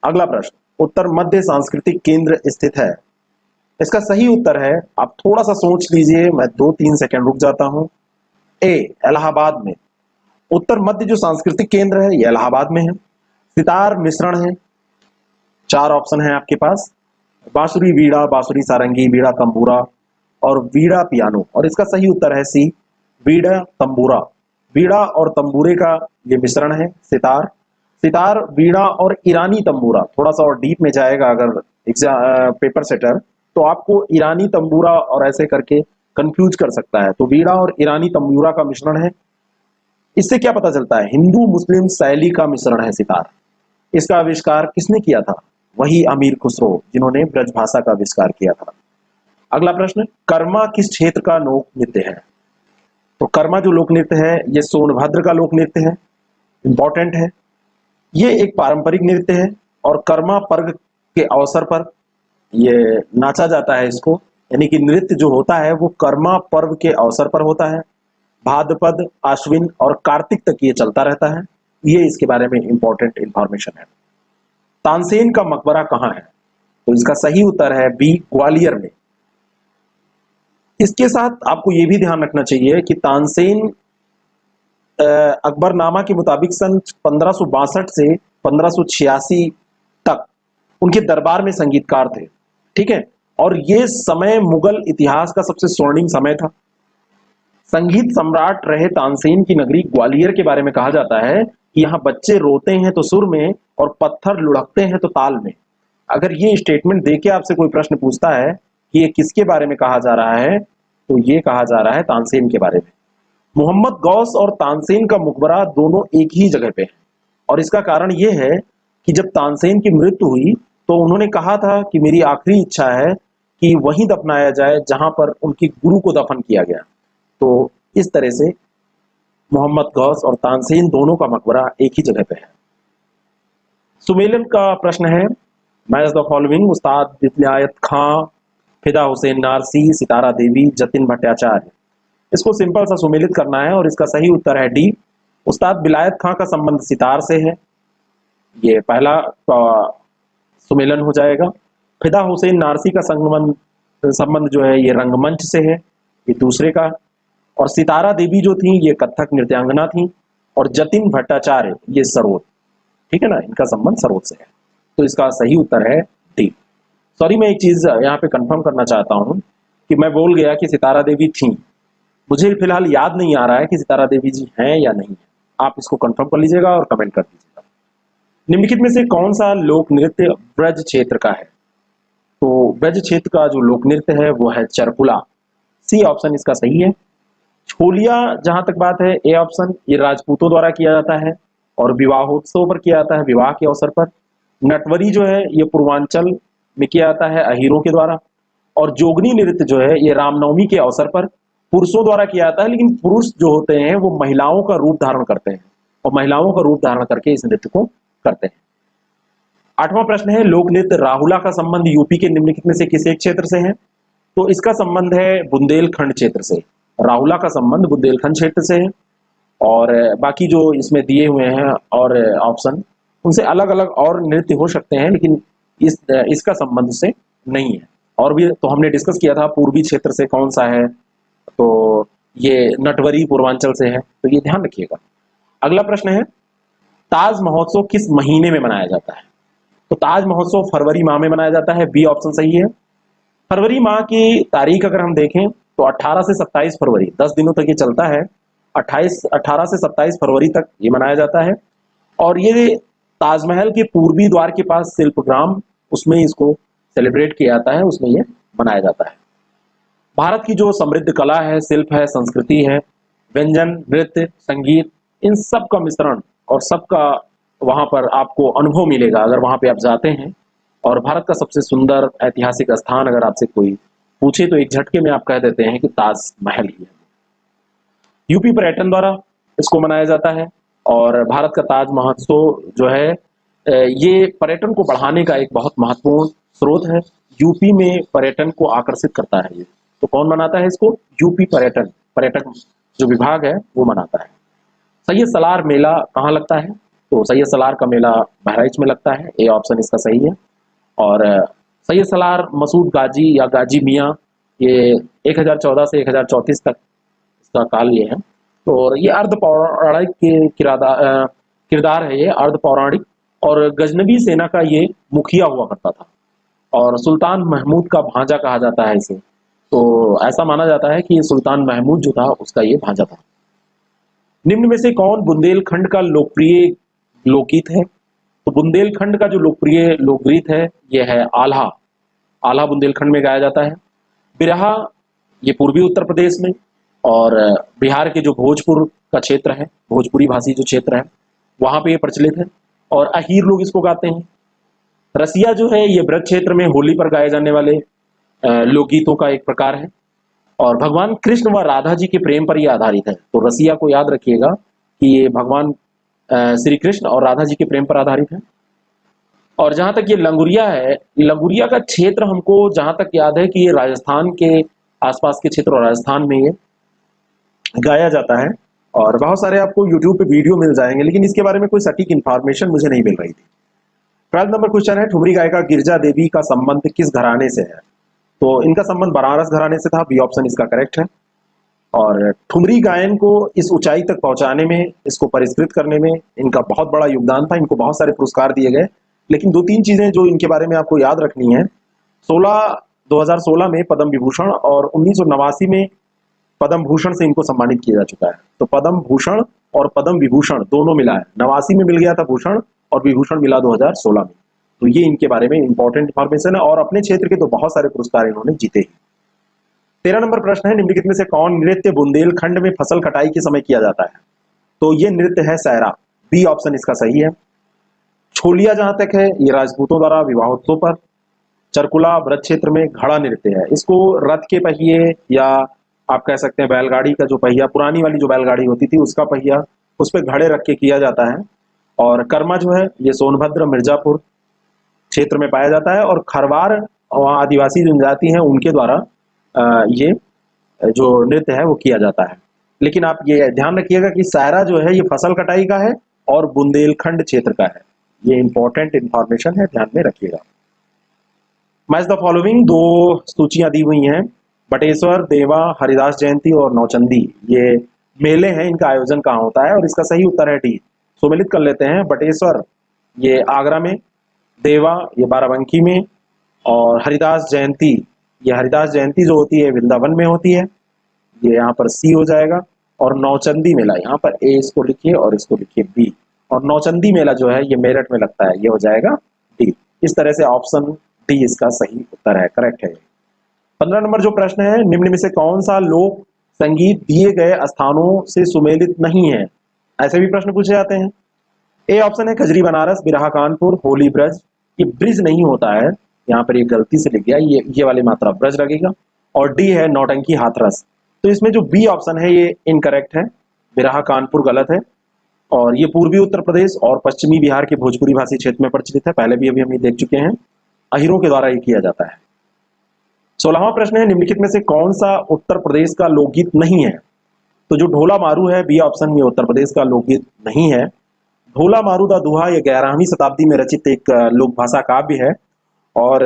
अगला प्रश्न, उत्तर मध्य सांस्कृतिक केंद्र स्थित है। इसका सही उत्तर है, आप थोड़ा सा सोच लीजिए, मैं 2-3 सेकंड रुक जाता हूं। ए, इलाहाबाद में। उत्तर मध्य जो सांस्कृतिक केंद्र है ये इलाहाबाद में है। सितार मिश्रण है। 4 ऑप्शन है आपके पास, बांसुरी वीणा, बांसुरी सारंगी, वीणा तंबूरा और वीणा पियानो। और इसका सही उत्तर है सी, वीणा तंबूरा। वीणा और तंबूरे का ये मिश्रण है सितार। सितार, वीणा और ईरानी तंबूरा। थोड़ा सा और डीप में जाएगा अगर एग्जाम पेपर सेटर, तो आपको ईरानी तंबूरा और ऐसे करके कंफ्यूज कर सकता है। तो वीणा और ईरानी तंबूरा का मिश्रण है। इससे क्या पता चलता है, हिंदू मुस्लिम शैली का मिश्रण है सितार। इसका आविष्कार किसने किया था, वही अमीर खुसरो जिन्होंने ब्रजभाषा का आविष्कार किया था। अगला प्रश्न, कर्मा किस क्षेत्र का लोक नृत्य है। तो कर्मा जो लोक नृत्य है ये सोनभद्र का लोक नृत्य है, इंपॉर्टेंट है। ये एक पारंपरिक नृत्य है और कर्मा पर्व के अवसर पर ये नाचा जाता है इसको, यानी कि नृत्य जो होता है वो कर्मा पर्व के अवसर पर होता है। भाद्रपद, आश्विन और कार्तिक तक ये चलता रहता है। ये इसके बारे में इंपॉर्टेंट इंफॉर्मेशन है। तानसेन का मकबरा कहाँ है, तो इसका सही उत्तर है बी, ग्वालियर में। इसके साथ आपको ये भी ध्यान रखना चाहिए कि तानसेन अकबरनामा के मुताबिक सन 1562 से 1586 तक उनके दरबार में संगीतकार थे, ठीक है। और ये समय मुगल इतिहास का सबसे स्वर्णिम समय था। संगीत सम्राट रहे तानसेन की नगरी ग्वालियर के बारे में कहा जाता है कि यहाँ बच्चे रोते हैं तो सुर में और पत्थर लुढ़कते हैं तो ताल में। अगर ये स्टेटमेंट देके आपसे कोई प्रश्न पूछता है कि ये किसके बारे में कहा जा रहा है, तो ये कहा जा रहा है तानसेन के बारे में। मोहम्मद गौस और तानसेन का मकबरा दोनों एक ही जगह पे है, और इसका कारण ये है कि जब तानसेन की मृत्यु हुई तो उन्होंने कहा था कि मेरी आखिरी इच्छा है कि वहीं दफनाया जाए जहां पर उनके गुरु को दफन किया गया। तो इस तरह से मोहम्मद गौस और तानसेन दोनों का मकबरा एक ही जगह पे है। सुमेलन का प्रश्न है, मैच द फॉलोइंग, उस्ताद विलायत खां, फिदा हुसैन नारसी, सितारा देवी, जतिन भट्टाचार्य। इसको सिंपल सा सुमेलित करना है और इसका सही उत्तर है डी, उस्ताद विलायत खां का संबंध सितार से है। ये पहला सुमेलन हो जाएगा। फिदा हुसैन नारसी का संबंध जो है ये रंगमंच से है, ये दूसरे का। और सितारा देवी जो थी ये कथक नृत्यांगना थी, और जतिन भट्टाचार्य ये सरोद, ठीक है ना, इनका संबंध सरोद से है। तो इसका सही उत्तर है डी। सॉरी, मैं एक चीज यहाँ पे कंफर्म करना चाहता हूँ कि मैं बोल गया कि सितारा देवी थी, मुझे फिलहाल याद नहीं आ रहा है कि सितारा देवी जी हैं या नहीं है। आप इसको कंफर्म कर लीजिएगा और कमेंट कर दीजिएगा। निम्नलिखित में से कौन सा लोक नृत्य ब्रज क्षेत्र का है, तो ब्रज क्षेत्र का जो लोक नृत्य है वो है चरकुला। सी ऑप्शन इसका सही है। छोलिया जहां तक बात है, ए ऑप्शन, ये राजपूतों द्वारा किया जाता है और विवाहोत्सव पर किया जाता है, विवाह के अवसर पर। नटवरी जो है ये पूर्वांचल में किया जाता है अहीरों के द्वारा। और जोगनी नृत्य जो है ये रामनवमी के अवसर पर पुरुषों द्वारा किया जाता है, लेकिन पुरुष जो होते हैं वो महिलाओं का रूप धारण करते हैं और महिलाओं का रूप धारण करके इस नृत्य को करते हैं। 8वां प्रश्न है, लोक नृत्य राहुला का संबंध यूपी के निम्नलिखित में से किस एक क्षेत्र से है, तो इसका संबंध है बुंदेलखंड क्षेत्र से। राहुला का संबंध बुंदेलखंड क्षेत्र से है। और बाकी जो इसमें दिए हुए हैं और ऑप्शन, उनसे अलग अलग और नृत्य हो सकते हैं, लेकिन इसका संबंध से नहीं है। और भी तो हमने डिस्कस किया था पूर्वी क्षेत्र से कौन सा है, तो ये नटवरी पूर्वांचल से है, तो ये ध्यान रखिएगा। अगला प्रश्न है, ताज महोत्सव किस महीने में मनाया जाता है, तो ताज महोत्सव फरवरी माह में मनाया जाता है। बी ऑप्शन सही है। फरवरी माह की तारीख अगर हम देखें तो 18 से 27 फरवरी, 10 दिनों तक ये चलता है। 18 से 27 फरवरी तक ये मनाया जाता है। और ये ताजमहल के पूर्वी द्वार के पास शिल्पग्राम, उसमें इसको सेलिब्रेट किया जाता है, उसमें ये मनाया जाता है। भारत की जो समृद्ध कला है, शिल्प है, संस्कृति है, व्यंजन, नृत्य, संगीत, इन सब का मिश्रण और सबका वहां पर आपको अनुभव मिलेगा अगर वहां पे आप जाते हैं। और भारत का सबसे सुंदर ऐतिहासिक स्थान अगर आपसे कोई पूछे तो एक झटके में आप कह देते हैं कि ताजमहल ही है। यूपी पर्यटन द्वारा इसको मनाया जाता है। और भारत का ताज महोत्सव जो है ये पर्यटन को बढ़ाने का एक बहुत महत्वपूर्ण स्रोत है। यूपी में पर्यटन को आकर्षित करता है ये। तो कौन मनाता है इसको? यूपी पर्यटक जो विभाग है वो मनाता है। सैयद सलार मेला कहाँ लगता है? तो सैयद सलार का मेला बहराइच में लगता है। ए ऑप्शन इसका सही है। और सैयद सलार मसूद गाजी या गाजी मियाँ, ये 1014 से 1034 तक इसका काल ये है। तो ये अर्ध पौराणिक के किरदार है, ये अर्ध पौराणिक। और गजनबी सेना का ये मुखिया हुआ करता था और सुल्तान महमूद का भांजा कहा जाता है इसे। तो ऐसा माना जाता है कि ये सुल्तान महमूद जो था उसका ये भांजा था। निम्न में से कौन बुंदेलखंड का लोकप्रिय लोकगीत है? तो बुंदेलखंड का जो लोकप्रिय लोकगीत है ये है आल्हा। आल्हा बुंदेलखंड में गाया जाता है। बिरहा ये पूर्वी उत्तर प्रदेश में और बिहार के जो भोजपुर का क्षेत्र है, भोजपुरी भाषी जो क्षेत्र है वहां पे ये प्रचलित है और अहीर लोग इसको गाते हैं। रसिया जो है ये ब्रज क्षेत्र में होली पर गाए जाने वाले लोकगीतों का एक प्रकार है और भगवान कृष्ण व राधा जी के प्रेम पर यह आधारित है। तो रसिया को याद रखिएगा कि ये भगवान श्री कृष्ण और राधा जी के प्रेम पर आधारित है। और जहां तक ये लंगुरिया है, लंगुरिया का क्षेत्र हमको जहां तक याद है कि ये राजस्थान के आसपास के क्षेत्र और राजस्थान में ये गाया जाता है। और बहुत सारे आपको यूट्यूब पे वीडियो मिल जाएंगे, लेकिन इसके बारे में कोई सटीक इन्फॉर्मेशन मुझे नहीं मिल रही थी। 12 नंबर क्वेश्चन है, ठुमरी गायिका गिरजा देवी का संबंध किस घराने से है? तो इनका संबंध बनारस घराने से था। बी ऑप्शन इसका करेक्ट है। और ठुमरी गायन को इस ऊंचाई तक पहुंचाने में, इसको परिष्कृत करने में इनका बहुत बड़ा योगदान था। इनको बहुत सारे पुरस्कार दिए गए, लेकिन 2-3 चीजें जो इनके बारे में आपको याद रखनी है। 2016 में पद्म विभूषण और 1989 में पद्म भूषण से इनको सम्मानित किया जा चुका है। तो पद्म भूषण और पद्म विभूषण दोनों मिला है। 89 में मिल गया था भूषण और विभूषण मिला 2016 में। तो ये इनके बारे में इंपॉर्टेंट इंफॉर्मेशन है और अपने क्षेत्र के तो बहुत सारे पुरस्कार इन्होंने जीते ही। 13 नंबर प्रश्न है, निम्नलिखित में से कौन नृत्य बुंदेलखंड में फसल कटाई के समय किया जाता है? तो ये नृत्य है सहरा। बी ऑप्शन इसका सही है। छोलिया जहां तक है ये राजपूतों द्वारा विवाहोत्सव पर। चरकुला ब्रज क्षेत्र में घड़ा नृत्य है। इसको रथ के पहिए या आप कह सकते हैं बैलगाड़ी का जो पहिया, पुरानी वाली जो बैलगाड़ी होती थी उसका पहिया, उस पर घड़े रख के किया जाता है। और कर्मा जो है ये सोनभद्र मिर्जापुर क्षेत्र में पाया जाता है। और खरवार वहाँ आदिवासी जनजाति हैं उनके द्वारा ये जो नृत्य है वो किया जाता है। लेकिन आप ये ध्यान रखिएगा कि सायरा जो है ये फसल कटाई का है और बुंदेलखंड क्षेत्र का है। ये इंपॉर्टेंट इंफॉर्मेशन है, ध्यान में रखिएगा। मैच द फॉलोइंग, 2 सूचियां दी हुई हैं। बटेश्वर, देवा, हरिदास जयंती और नौचंदी ये मेले हैं, इनका आयोजन कहाँ होता है? और इसका सही उत्तर है डी। सुमिलित कर लेते हैं। बटेश्वर ये आगरा में, देवा ये बाराबंकी में, और हरिदास जयंती जो होती है वृंदावन में होती है। ये यहाँ पर सी हो जाएगा। और नौचंदी मेला यहाँ पर ए इसको लिखिए और इसको लिखिए बी। और नौचंदी मेला जो है ये मेरठ में लगता है, ये हो जाएगा डी। इस तरह से ऑप्शन डी इसका सही उत्तर है, करेक्ट है। 15 नंबर जो प्रश्न है, निम्न में से कौन सा लोक संगीत दिए गए स्थानों से सुमेलित नहीं है? ऐसे भी प्रश्न पूछे जाते हैं। ए ऑप्शन है खजरी बनारस, बिरहा कानपुर, होली ब्रज। ये ब्रिज नहीं होता है, यहाँ पर ये गलती से लिख गया, ये वाली मात्रा ब्रज लगेगा। और डी है नौटंकी हाथरस। तो इसमें जो बी ऑप्शन है ये इनकरेक्ट है, बिरहा कानपुर गलत है। और ये पूर्वी उत्तर प्रदेश और पश्चिमी बिहार के भोजपुरी भाषी क्षेत्र में प्रचलित है, पहले भी अभी हम ये देख चुके हैं। अहीरों के द्वारा ये किया जाता है। 16वां प्रश्न है, निम्नलिखित में से कौन सा उत्तर प्रदेश का लोकगीत नहीं है? तो जो ढोला मारू है, बी ऑप्शन, ये उत्तर प्रदेश का लोकगीत नहीं है। ढोला मारू दा दुहा ये 11वीं शताब्दी में रचित एक लोक भाषा काव्य है और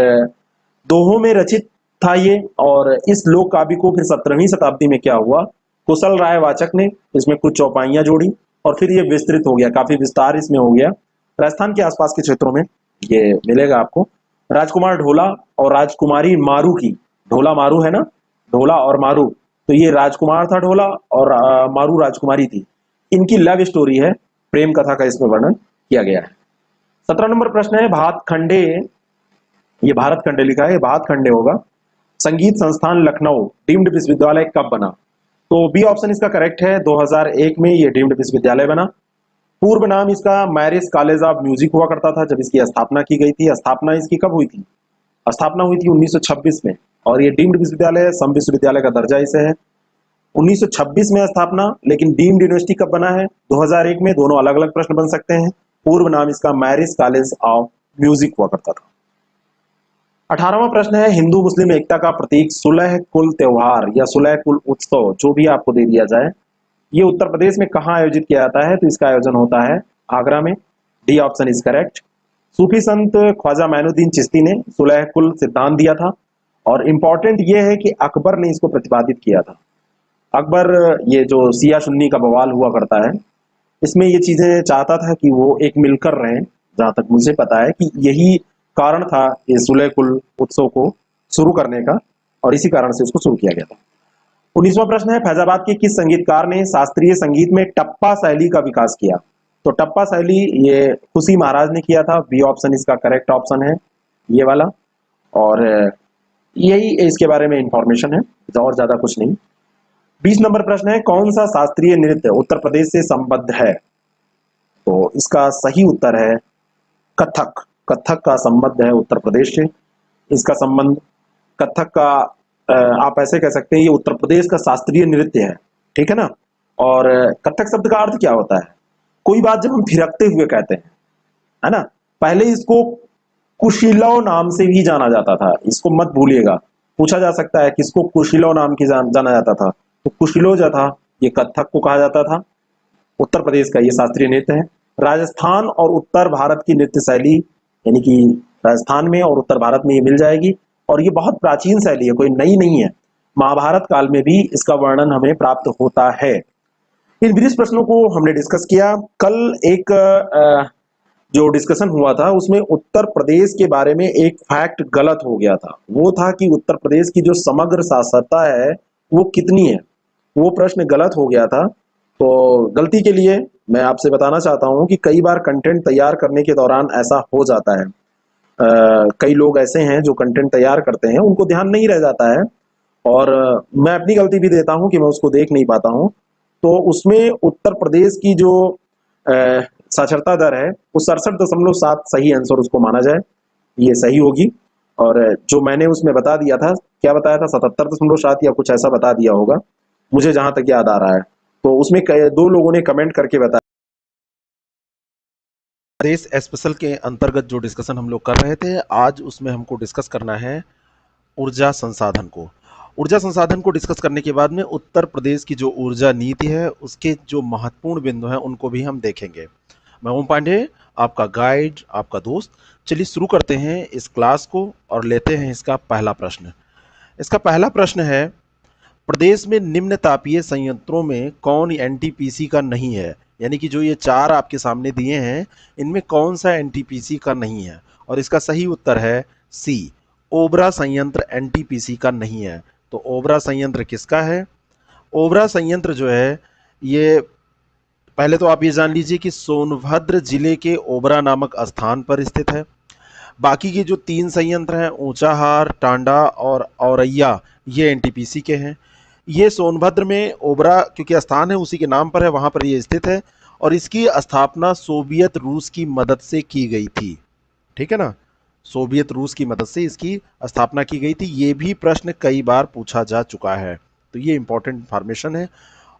दोहों में रचित था ये। और इस लोक काव्य को फिर 17वीं शताब्दी में क्या हुआ, कुशल राय वाचक ने इसमें कुछ चौपाइयां जोड़ी और फिर ये विस्तृत हो गया, काफी विस्तार इसमें हो गया। राजस्थान के आसपास के क्षेत्रों में ये मिलेगा आपको। राजकुमार ढोला और राजकुमारी मारू की, ढोला मारू है ना, ढोला और मारू, तो ये राजकुमार था ढोला और मारू राजकुमारी थी। इनकी लव स्टोरी है, प्रेम कथा का इसमें वर्णन किया गया है। 17 नंबर प्रश्न है, भातखंडे, ये भारत खंडे लिखा है, भारत खंडे होगा। संगीत संस्थान लखनऊ डीम्ड विश्वविद्यालय कब बना? तो बी ऑप्शन इसका करेक्ट है, 2001 में ये डीम्ड विश्वविद्यालय बना। पूर्व नाम इसका मैरिज कॉलेज ऑफ म्यूजिक हुआ करता था जब इसकी स्थापना की गई थी। स्थापना इसकी कब हुई थी? स्थापना हुई थी 1926 में, और ये डीम्ड विश्वविद्यालय है, सम विश्वविद्यालय का दर्जा इसे है। 1926 में स्थापना, लेकिन डीम्ड यूनिवर्सिटी कब बना है? 2001 में। दोनों अलग अलग प्रश्न बन सकते हैं। पूर्व नाम इसका मैरिज कॉलेज ऑफ म्यूजिक हुआ करता था। 18वां प्रश्न है, हिंदू मुस्लिम एकता का प्रतीक सुलह कुल त्योहार या सुलह कुल उत्सव, जो भी आपको दे दिया जाए, ये उत्तर प्रदेश में कहाँ आयोजित किया जाता है? तो इसका आयोजन होता है आगरा में। D option is correct. सूफी संत ख्वाजा मैनुद्दीन चिश्ती ने सुलह कुल सिद्धांत दिया था, और इंपॉर्टेंट ये है कि अकबर ने इसको प्रतिपादित किया था। अकबर, ये जो सिया सुन्नी का बवाल हुआ करता है, इसमें ये चीजें चाहता था कि वो एक मिलकर रहें। जहां तक मुझे पता है कि यही कारण था इस सुलह कुल उत्सव को शुरू करने का, और इसी कारण से उसको शुरू किया गया था। 19वां प्रश्न है, फैजाबाद के किस संगीतकार ने शास्त्रीय संगीत में टप्पा शैली का विकास किया? तो टप्पा शैली ये खुशी महाराज ने किया था। बी ऑप्शन इसका करेक्ट ऑप्शन है, ये वाला। और यही इसके बारे में इंफॉर्मेशन है, और ज्यादा कुछ नहीं। 20 नंबर प्रश्न है, कौन सा शास्त्रीय नृत्य उत्तर प्रदेश से संबद्ध है? तो इसका सही उत्तर है कथक। कथक का संबंध है उत्तर प्रदेश से। इसका संबंध कथक का, आप ऐसे कह सकते हैं, ये उत्तर प्रदेश का शास्त्रीय नृत्य है, ठीक है ना। और कथक शब्द का अर्थ क्या होता है? कोई बात जब हम थिरकते हुए कहते हैं, है ना। पहले इसको कुशिलो नाम से भी जाना जाता था, इसको मत भूलिएगा। पूछा जा सकता है किसको कुशिलो नाम की जाना जाता था, तो कुशिलो जो था ये कथक को कहा जाता था। उत्तर प्रदेश का ये शास्त्रीय नृत्य है। राजस्थान और उत्तर भारत की नृत्य शैली, यानी कि राजस्थान में और उत्तर भारत में ये मिल जाएगी, और ये बहुत प्राचीन शैली है, कोई नई नहीं है। महाभारत काल में भी इसका वर्णन हमें प्राप्त होता है। इन 20 प्रश्नों को हमने डिस्कस किया। कल एक जो डिस्कशन हुआ था उसमें उत्तर प्रदेश के बारे में एक फैक्ट गलत हो गया था। वो था कि उत्तर प्रदेश की जो समग्र साक्षरता है वो कितनी है, वो प्रश्न गलत हो गया था। तो गलती के लिए मैं आपसे बताना चाहता हूं कि कई बार कंटेंट तैयार करने के दौरान ऐसा हो जाता है। कई लोग ऐसे हैं जो कंटेंट तैयार करते हैं, उनको ध्यान नहीं रह जाता है, और मैं अपनी गलती भी देता हूं कि मैं उसको देख नहीं पाता हूं। तो उसमें उत्तर प्रदेश की जो साक्षरता दर है वो 67.7 सही आंसर उसको माना जाए, ये सही होगी। और जो मैंने उसमें बता दिया था, क्या बताया था, 77.7 या कुछ ऐसा बता दिया होगा, मुझे जहां तक याद आ रहा है। तो उसमें 2 लोगों ने कमेंट करके बताया। प्रदेश स्पेशल के अंतर्गत जो डिस्कशन हम लोग कर रहे थे, आज उसमें हमको डिस्कस करना है ऊर्जा संसाधन को। ऊर्जा संसाधन को डिस्कस करने के बाद में उत्तर प्रदेश की जो ऊर्जा नीति है उसके जो महत्वपूर्ण बिंदु हैं उनको भी हम देखेंगे। मैं ओम पांडे, आपका गाइड, आपका दोस्त। चलिए शुरू करते हैं इस क्लास को और लेते हैं इसका पहला प्रश्न। इसका पहला प्रश्न है, प्रदेश में निम्न तापीय संयंत्रों में कौन एनटीपीसी का नहीं है? यानी कि जो ये 4 आपके सामने दिए हैं, इनमें कौन सा एनटीपीसी का नहीं है? और इसका सही उत्तर है सी, ओबरा संयंत्र एनटीपीसी का नहीं है। तो ओबरा संयंत्र किसका है? ओबरा संयंत्र जो है ये, पहले तो आप ये जान लीजिए कि सोनभद्र जिले के ओबरा नामक स्थान पर स्थित है। बाकी के जो 3 संयंत्र हैं, ऊंचाहार, टांडा और औरैया, ये एनटीपीसी के हैं। ये सोनभद्र में ओबरा क्योंकि स्थान है उसी के नाम पर है, वहाँ पर ये स्थित है, और इसकी स्थापना सोवियत रूस की मदद से की गई थी, ठीक है ना। सोवियत रूस की मदद से इसकी स्थापना की गई थी। ये भी प्रश्न कई बार पूछा जा चुका है, तो ये इंपॉर्टेंट इंफॉर्मेशन है।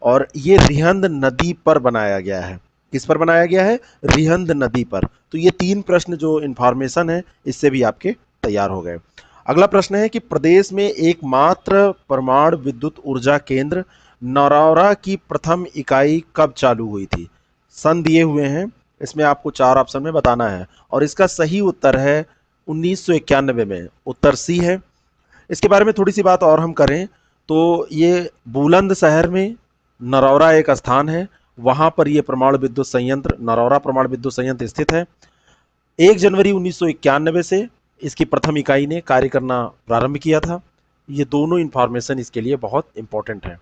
और ये रिहंद नदी पर बनाया गया है। किस पर बनाया गया है? रिहंद नदी पर। तो ये 3 प्रश्न जो इंफॉर्मेशन है इससे भी आपके तैयार हो गए। अगला प्रश्न है कि प्रदेश में एकमात्र परमाणु विद्युत ऊर्जा केंद्र नरौरा की प्रथम इकाई कब चालू हुई थी? सन दिए हुए हैं, इसमें आपको 4 ऑप्शन में बताना है, और इसका सही उत्तर है 1991 में, उत्तर सी है। इसके बारे में थोड़ी सी बात और हम करें तो ये बुलंदशहर में नरौरा एक स्थान है, वहाँ पर ये परमाणु विद्युत संयंत्र, नरौरा परमाणु विद्युत संयंत्र स्थित है। 1 जनवरी 1991 से इसकी प्रथम इकाई ने कार्य करना प्रारंभ किया था। ये दोनों इंफॉर्मेशन इसके लिए बहुत इंपॉर्टेंट है।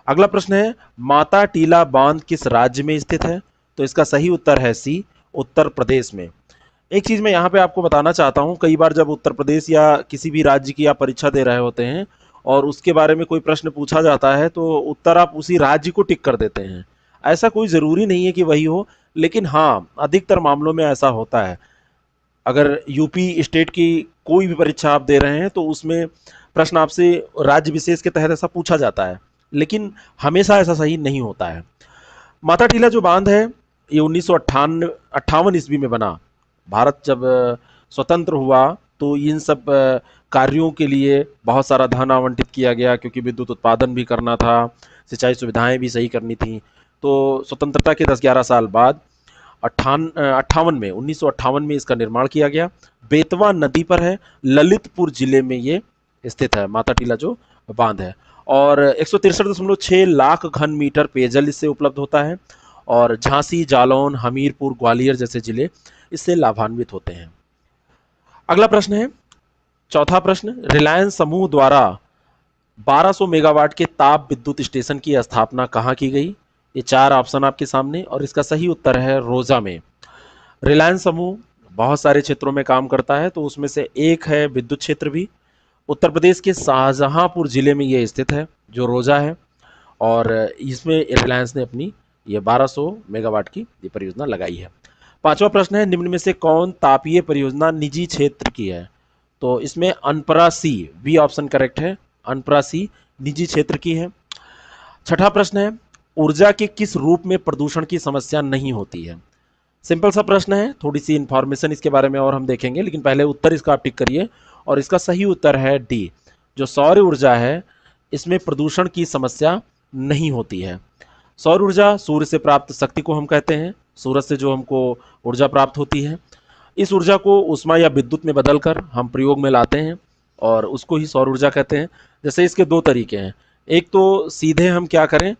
अगला प्रश्न है, माता टीला बांध किस राज्य में स्थित है? तो इसका सही उत्तर है सी, उत्तर प्रदेश में। एक चीज़ मैं यहाँ पे आपको बताना चाहता हूँ, कई बार जब उत्तर प्रदेश या किसी भी राज्य की आप परीक्षा दे रहे होते हैं और उसके बारे में कोई प्रश्न पूछा जाता है तो उत्तर आप उसी राज्य को टिक कर देते हैं। ऐसा कोई ज़रूरी नहीं है कि वही हो, लेकिन हाँ अधिकतर मामलों में ऐसा होता है। अगर यूपी स्टेट की कोई भी परीक्षा आप दे रहे हैं तो उसमें प्रश्न आपसे राज्य विशेष के तहत ऐसा पूछा जाता है, लेकिन हमेशा ऐसा सही नहीं होता है। माता टीला जो बांध है ये 1958 ईस्वी में बना। भारत जब स्वतंत्र हुआ तो इन सब कार्यों के लिए बहुत सारा धन आवंटित किया गया, क्योंकि विद्युत उत्पादन भी करना था, सिंचाई सुविधाएं भी सही करनी थी। तो स्वतंत्रता के 10-11 साल बाद 1958 में इसका निर्माण किया गया। बेतवा नदी पर है, ललितपुर जिले में ये स्थित है माता टीला जो बांध है। और 163.6 लाख घन मीटर पेयजल इससे उपलब्ध होता है, और झांसी, जालौन, हमीरपुर, ग्वालियर जैसे जिले इससे लाभान्वित होते हैं। अगला प्रश्न है, चौथा प्रश्न, रिलायंस समूह द्वारा 1200 मेगावाट के ताप विद्युत स्टेशन की स्थापना कहाँ की गई? ये 4 ऑप्शन आपके सामने, और इसका सही उत्तर है रोजा में। रिलायंस समूह बहुत सारे क्षेत्रों में काम करता है, तो उसमें से एक है विद्युत क्षेत्र भी। उत्तर प्रदेश के शाहजहांपुर जिले में ये स्थित है जो रोजा है, और इसमें रिलायंस ने अपनी ये 1200 मेगावाट की ये परियोजना लगाई है। पांचवा प्रश्न है, निम्न में से कौन तापीय परियोजना निजी क्षेत्र की है? तो इसमें अनपरा सी, बी ऑप्शन करेक्ट है, अनपरा सी निजी क्षेत्र की है। छठा प्रश्न है, ऊर्जा के किस रूप में प्रदूषण की समस्या नहीं होती है? सिंपल सा प्रश्न है, थोड़ी सी इंफॉर्मेशन इसके बारे में और हम देखेंगे, लेकिन पहले उत्तर इसका आप टिक करिए, और इसका सही उत्तर है डी, जो सौर ऊर्जा है इसमें प्रदूषण की समस्या नहीं होती है। सौर ऊर्जा सूर्य से प्राप्त शक्ति को हम कहते हैं, सूरज से जो हमको ऊर्जा प्राप्त होती है, इस ऊर्जा को ऊष्मा या विद्युत में बदलकर हम प्रयोग में लाते हैं और उसको ही सौर ऊर्जा कहते हैं। जैसे इसके दो तरीके हैं, एक तो सीधे हम क्या करें,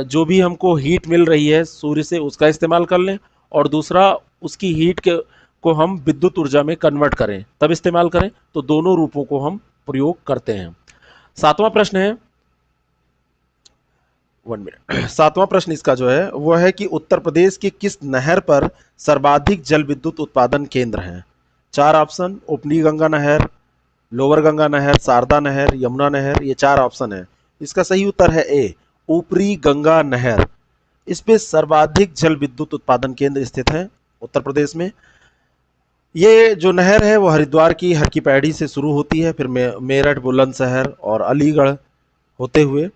जो भी हमको हीट मिल रही है सूर्य से उसका इस्तेमाल कर लें, और दूसरा उसकी हीट के को हम विद्युत ऊर्जा में कन्वर्ट करें तब इस्तेमाल करें। तो दोनों रूपों को हम प्रयोग करते हैं। सातवां प्रश्न है, 1 मिनट, सातवां प्रश्न इसका जो है वो है कि उत्तर प्रदेश की किस नहर पर सर्वाधिक जल विद्युत उत्पादन केंद्र हैं? 4 ऑप्शन, ऊपरी गंगा नहर, लोअर गंगा नहर, शारदा नहर, यमुना नहर, ये 4 ऑप्शन है। इसका सही उत्तर है ए, ऊपरी गंगा नहर। इस पे सर्वाधिक जल विद्युत उत्पादन केंद्र स्थित है उत्तर प्रदेश में। ये जो नहर है वो हरिद्वार की हर की पैड़ी से शुरू होती है, फिर मेरठ, बुलंदशहर और अलीगढ़ होते हुए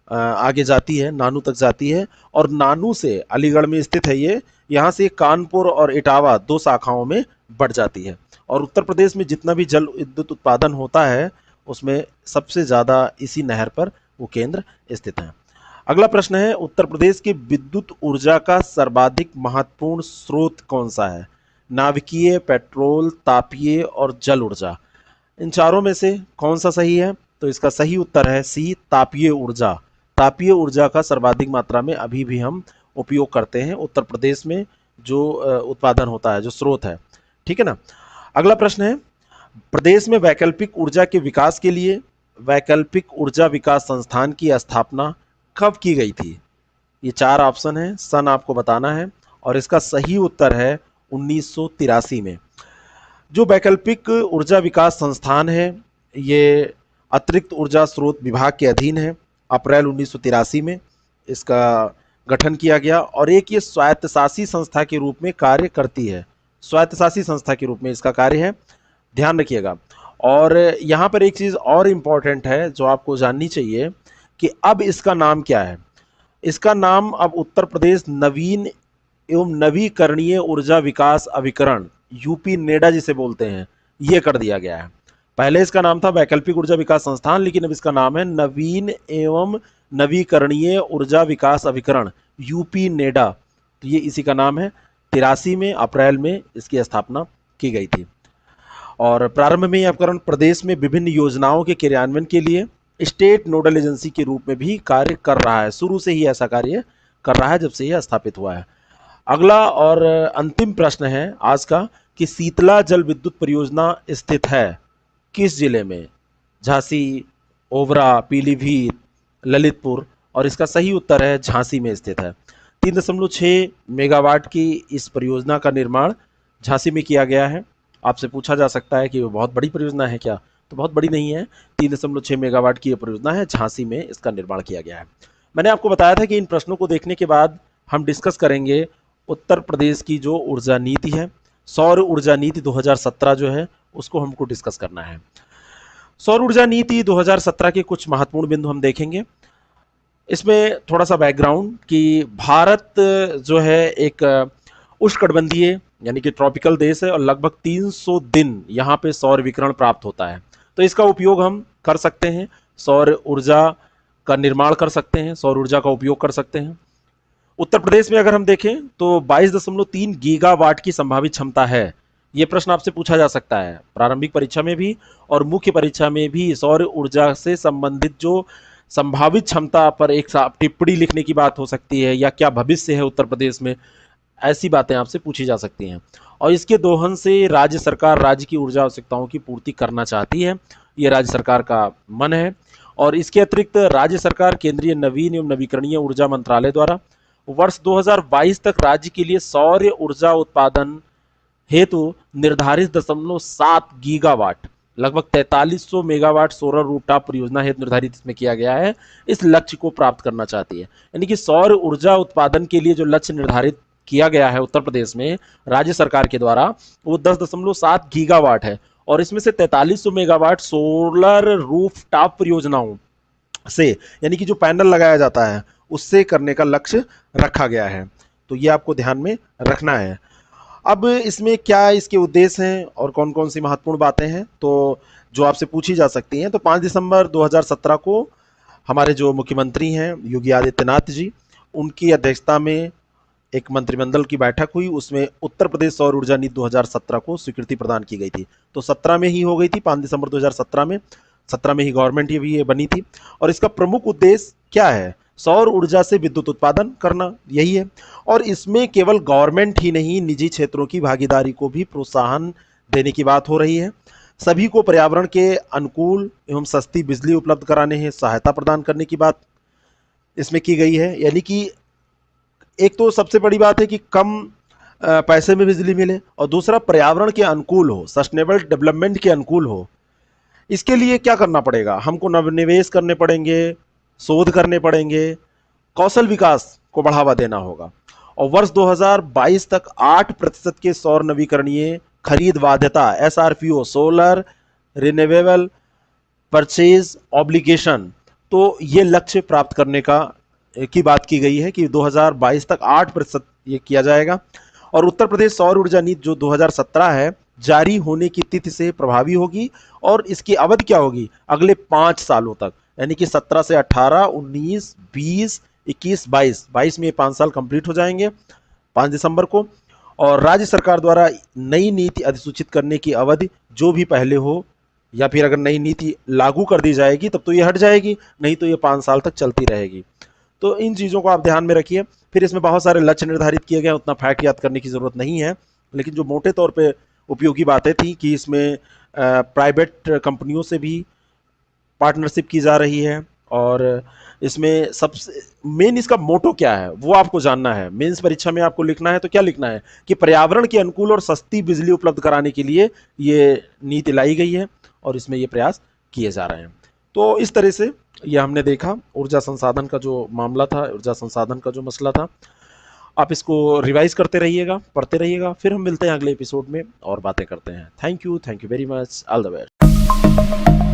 आगे जाती है, नानू तक जाती है, और नानू से अलीगढ़ में स्थित है ये, यहाँ से कानपुर और इटावा 2 शाखाओं में बढ़ जाती है। और उत्तर प्रदेश में जितना भी जल विद्युत उत्पादन होता है उसमें सबसे ज़्यादा इसी नहर पर वो केंद्र स्थित है। अगला प्रश्न है, उत्तर प्रदेश की विद्युत ऊर्जा का सर्वाधिक महत्वपूर्ण स्रोत कौन सा है? नाभिकीय, पेट्रोल, तापीय और जल ऊर्जा। इन चारों में से कौन सा सही है? तो इसका सही उत्तर है सी, तापीय ऊर्जा। तापीय ऊर्जा का सर्वाधिक मात्रा में अभी भी हम उपयोग करते हैं उत्तर प्रदेश में, जो उत्पादन होता है, जो स्रोत है। ठीक है ना। अगला प्रश्न है, प्रदेश में वैकल्पिक ऊर्जा के विकास के लिए वैकल्पिक ऊर्जा विकास संस्थान की स्थापना कब की गई थी? ये 4 ऑप्शन है, सन आपको बताना है, और इसका सही उत्तर है 1983 में। जो वैकल्पिक ऊर्जा विकास संस्थान है ये अतिरिक्त ऊर्जा स्रोत विभाग के अधीन है। अप्रैल 1983 में इसका गठन किया गया, और एक ये स्वायत्तशासी संस्था के रूप में कार्य करती है। स्वायत्तशासी संस्था के रूप में इसका कार्य है, ध्यान रखिएगा। और यहाँ पर एक चीज़ और इम्पॉर्टेंट है जो आपको जाननी चाहिए कि अब इसका नाम क्या है। इसका नाम अब उत्तर प्रदेश नवीन एवं नवीकरणीय ऊर्जा विकास अभिकरण, यूपी नेडा जिसे बोलते हैं, ये कर दिया गया है। पहले इसका नाम था वैकल्पिक ऊर्जा विकास संस्थान, लेकिन अब इसका नाम है नवीन एवं नवीकरणीय ऊर्जा विकास अभिकरण, यूपी नेडा। तो ये इसी का नाम है। 83 में अप्रैल में इसकी स्थापना की गई थी। और प्रारंभ में यह उपकरण प्रदेश में विभिन्न योजनाओं के क्रियान्वयन के लिए स्टेट नोडल एजेंसी के रूप में भी कार्य कर रहा है। शुरू से ही ऐसा कार्य कर रहा है जब से यह स्थापित हुआ है। अगला और अंतिम प्रश्न है आज का कि शीतला जल विद्युत परियोजना स्थित है किस जिले में? झांसी, ओबरा, पीलीभीत, ललितपुर, और इसका सही उत्तर है झांसी में स्थित है। 3.6 मेगावाट की इस परियोजना का निर्माण झांसी में किया गया है। आपसे पूछा जा सकता है कि वो बहुत बड़ी परियोजना है क्या? तो बहुत बड़ी नहीं है, 3.6 मेगावाट की ये परियोजना है, झांसी में इसका निर्माण किया गया है। मैंने आपको बताया था कि इन प्रश्नों को देखने के बाद हम डिस्कस करेंगे उत्तर प्रदेश की जो ऊर्जा नीति है, सौर ऊर्जा नीति 2017 जो है उसको हमको डिस्कस करना है। सौर ऊर्जा नीति 2017 के कुछ महत्वपूर्ण बिंदु हम देखेंगे। इसमें थोड़ा सा बैकग्राउंड कि भारत जो है एक उष्णकटिबंधीय यानी कि ट्रॉपिकल देश है और लगभग 300 दिन यहाँ पे सौर विकिरण प्राप्त होता है। तो इसका उपयोग हम कर सकते हैं, सौर ऊर्जा का निर्माण कर सकते हैं, सौर ऊर्जा का उपयोग कर सकते हैं। उत्तर प्रदेश में अगर हम देखें तो 22.3 गीगावाट की संभावित क्षमता है। ये प्रश्न आपसे पूछा जा सकता है प्रारंभिक परीक्षा में भी और मुख्य परीक्षा में भी। सौर ऊर्जा से संबंधित जो संभावित क्षमता पर एक टिप्पणी लिखने की बात हो सकती है या क्या भविष्य है उत्तर प्रदेश में, ऐसी बातें आपसे पूछी जा सकती हैं। और इसके दोहन से राज्य सरकार राज्य की ऊर्जा आवश्यकताओं की पूर्ति करना चाहती है, ये राज्य सरकार का मन है। और इसके अतिरिक्त राज्य सरकार केंद्रीय नवीन एवं नवीकरणीय ऊर्जा मंत्रालय द्वारा वर्ष 2022 तक राज्य के लिए सौर ऊर्जा उत्पादन हेतु निर्धारित 0.7 गीगावाट लगभग 4300 मेगावाट सोलर रूफटॉप परियोजना हेतु निर्धारित इसमें किया गया है, इस लक्ष्य को प्राप्त करना चाहती है। यानी कि सौर ऊर्जा उत्पादन के लिए जो लक्ष्य निर्धारित किया गया है उत्तर प्रदेश में राज्य सरकार के द्वारा वो 10.7 गीगावाट है और इसमें से 4300 मेगावाट सोलर रूफटॉप परियोजनाओं से यानी कि जो पैनल लगाया जाता है उससे करने का लक्ष्य रखा गया है। तो ये आपको ध्यान में रखना है। अब इसमें क्या इसके उद्देश्य हैं और कौन कौन सी महत्वपूर्ण बातें हैं तो जो आपसे पूछी जा सकती हैं। तो 5 दिसंबर 2017 को हमारे जो मुख्यमंत्री हैं योगी आदित्यनाथ जी, उनकी अध्यक्षता में एक मंत्रिमंडल की बैठक हुई, उसमें उत्तर प्रदेश सौर ऊर्जा नीति 2017 को स्वीकृति प्रदान की गई थी। तो 17 में ही हो गई थी, 5 दिसंबर 2017 में, 17 में ही गवर्नमेंट ये बनी थी। और इसका प्रमुख उद्देश्य क्या है? सौर ऊर्जा से विद्युत उत्पादन करना, यही है। और इसमें केवल गवर्नमेंट ही नहीं, निजी क्षेत्रों की भागीदारी को भी प्रोत्साहन देने की बात हो रही है। सभी को पर्यावरण के अनुकूल एवं सस्ती बिजली उपलब्ध कराने हेतु सहायता प्रदान करने की बात इसमें की गई है। यानी कि एक तो सबसे बड़ी बात है कि कम पैसे में बिजली मिले और दूसरा पर्यावरण के अनुकूल हो, सस्टेनेबल डेवलपमेंट के अनुकूल हो। इसके लिए क्या करना पड़ेगा? हमको नवनिवेश करने पड़ेंगे, शोध करने पड़ेंगे, कौशल विकास को बढ़ावा देना होगा। और वर्ष 2022 तक 8% के सौर नवीकरणीय खरीद बाध्यता SRPO solar renewable purchase obligation, तो ये लक्ष्य प्राप्त करने की बात की गई है कि 2022 तक 8% ये किया जाएगा। और उत्तर प्रदेश सौर ऊर्जा नीति जो 2017 है जारी होने की तिथि से प्रभावी होगी और इसकी अवधि क्या होगी? अगले 5 सालों तक, यानी कि 17 से 18, 19, 20, 21, 22 में ये 5 साल कंप्लीट हो जाएंगे 5 दिसंबर को। और राज्य सरकार द्वारा नई नीति अधिसूचित करने की अवधि जो भी पहले हो या फिर अगर नई नीति लागू कर दी जाएगी तब तो ये हट जाएगी, नहीं तो ये 5 साल तक चलती रहेगी। तो इन चीज़ों को आप ध्यान में रखिए। फिर इसमें बहुत सारे लक्ष्य निर्धारित किए गए, उतना फैक्ट याद करने की ज़रूरत नहीं है, लेकिन जो मोटे तौर पे उपयोगी बातें थी कि इसमें प्राइवेट कंपनियों से भी पार्टनरशिप की जा रही है। और इसमें सबसे मेन इसका मोटो क्या है वो आपको जानना है। मेंस परीक्षा में आपको लिखना है तो क्या लिखना है कि पर्यावरण के अनुकूल और सस्ती बिजली उपलब्ध कराने के लिए ये नीति लाई गई है और इसमें ये प्रयास किए जा रहे हैं। तो इस तरह से ये हमने देखा ऊर्जा संसाधन का जो मामला था, ऊर्जा संसाधन का जो मसला था। आप इसको रिवाइज करते रहिएगा, पढ़ते रहिएगा। फिर हम मिलते हैं अगले एपिसोड में और बातें करते हैं। Thank you very much, all the best.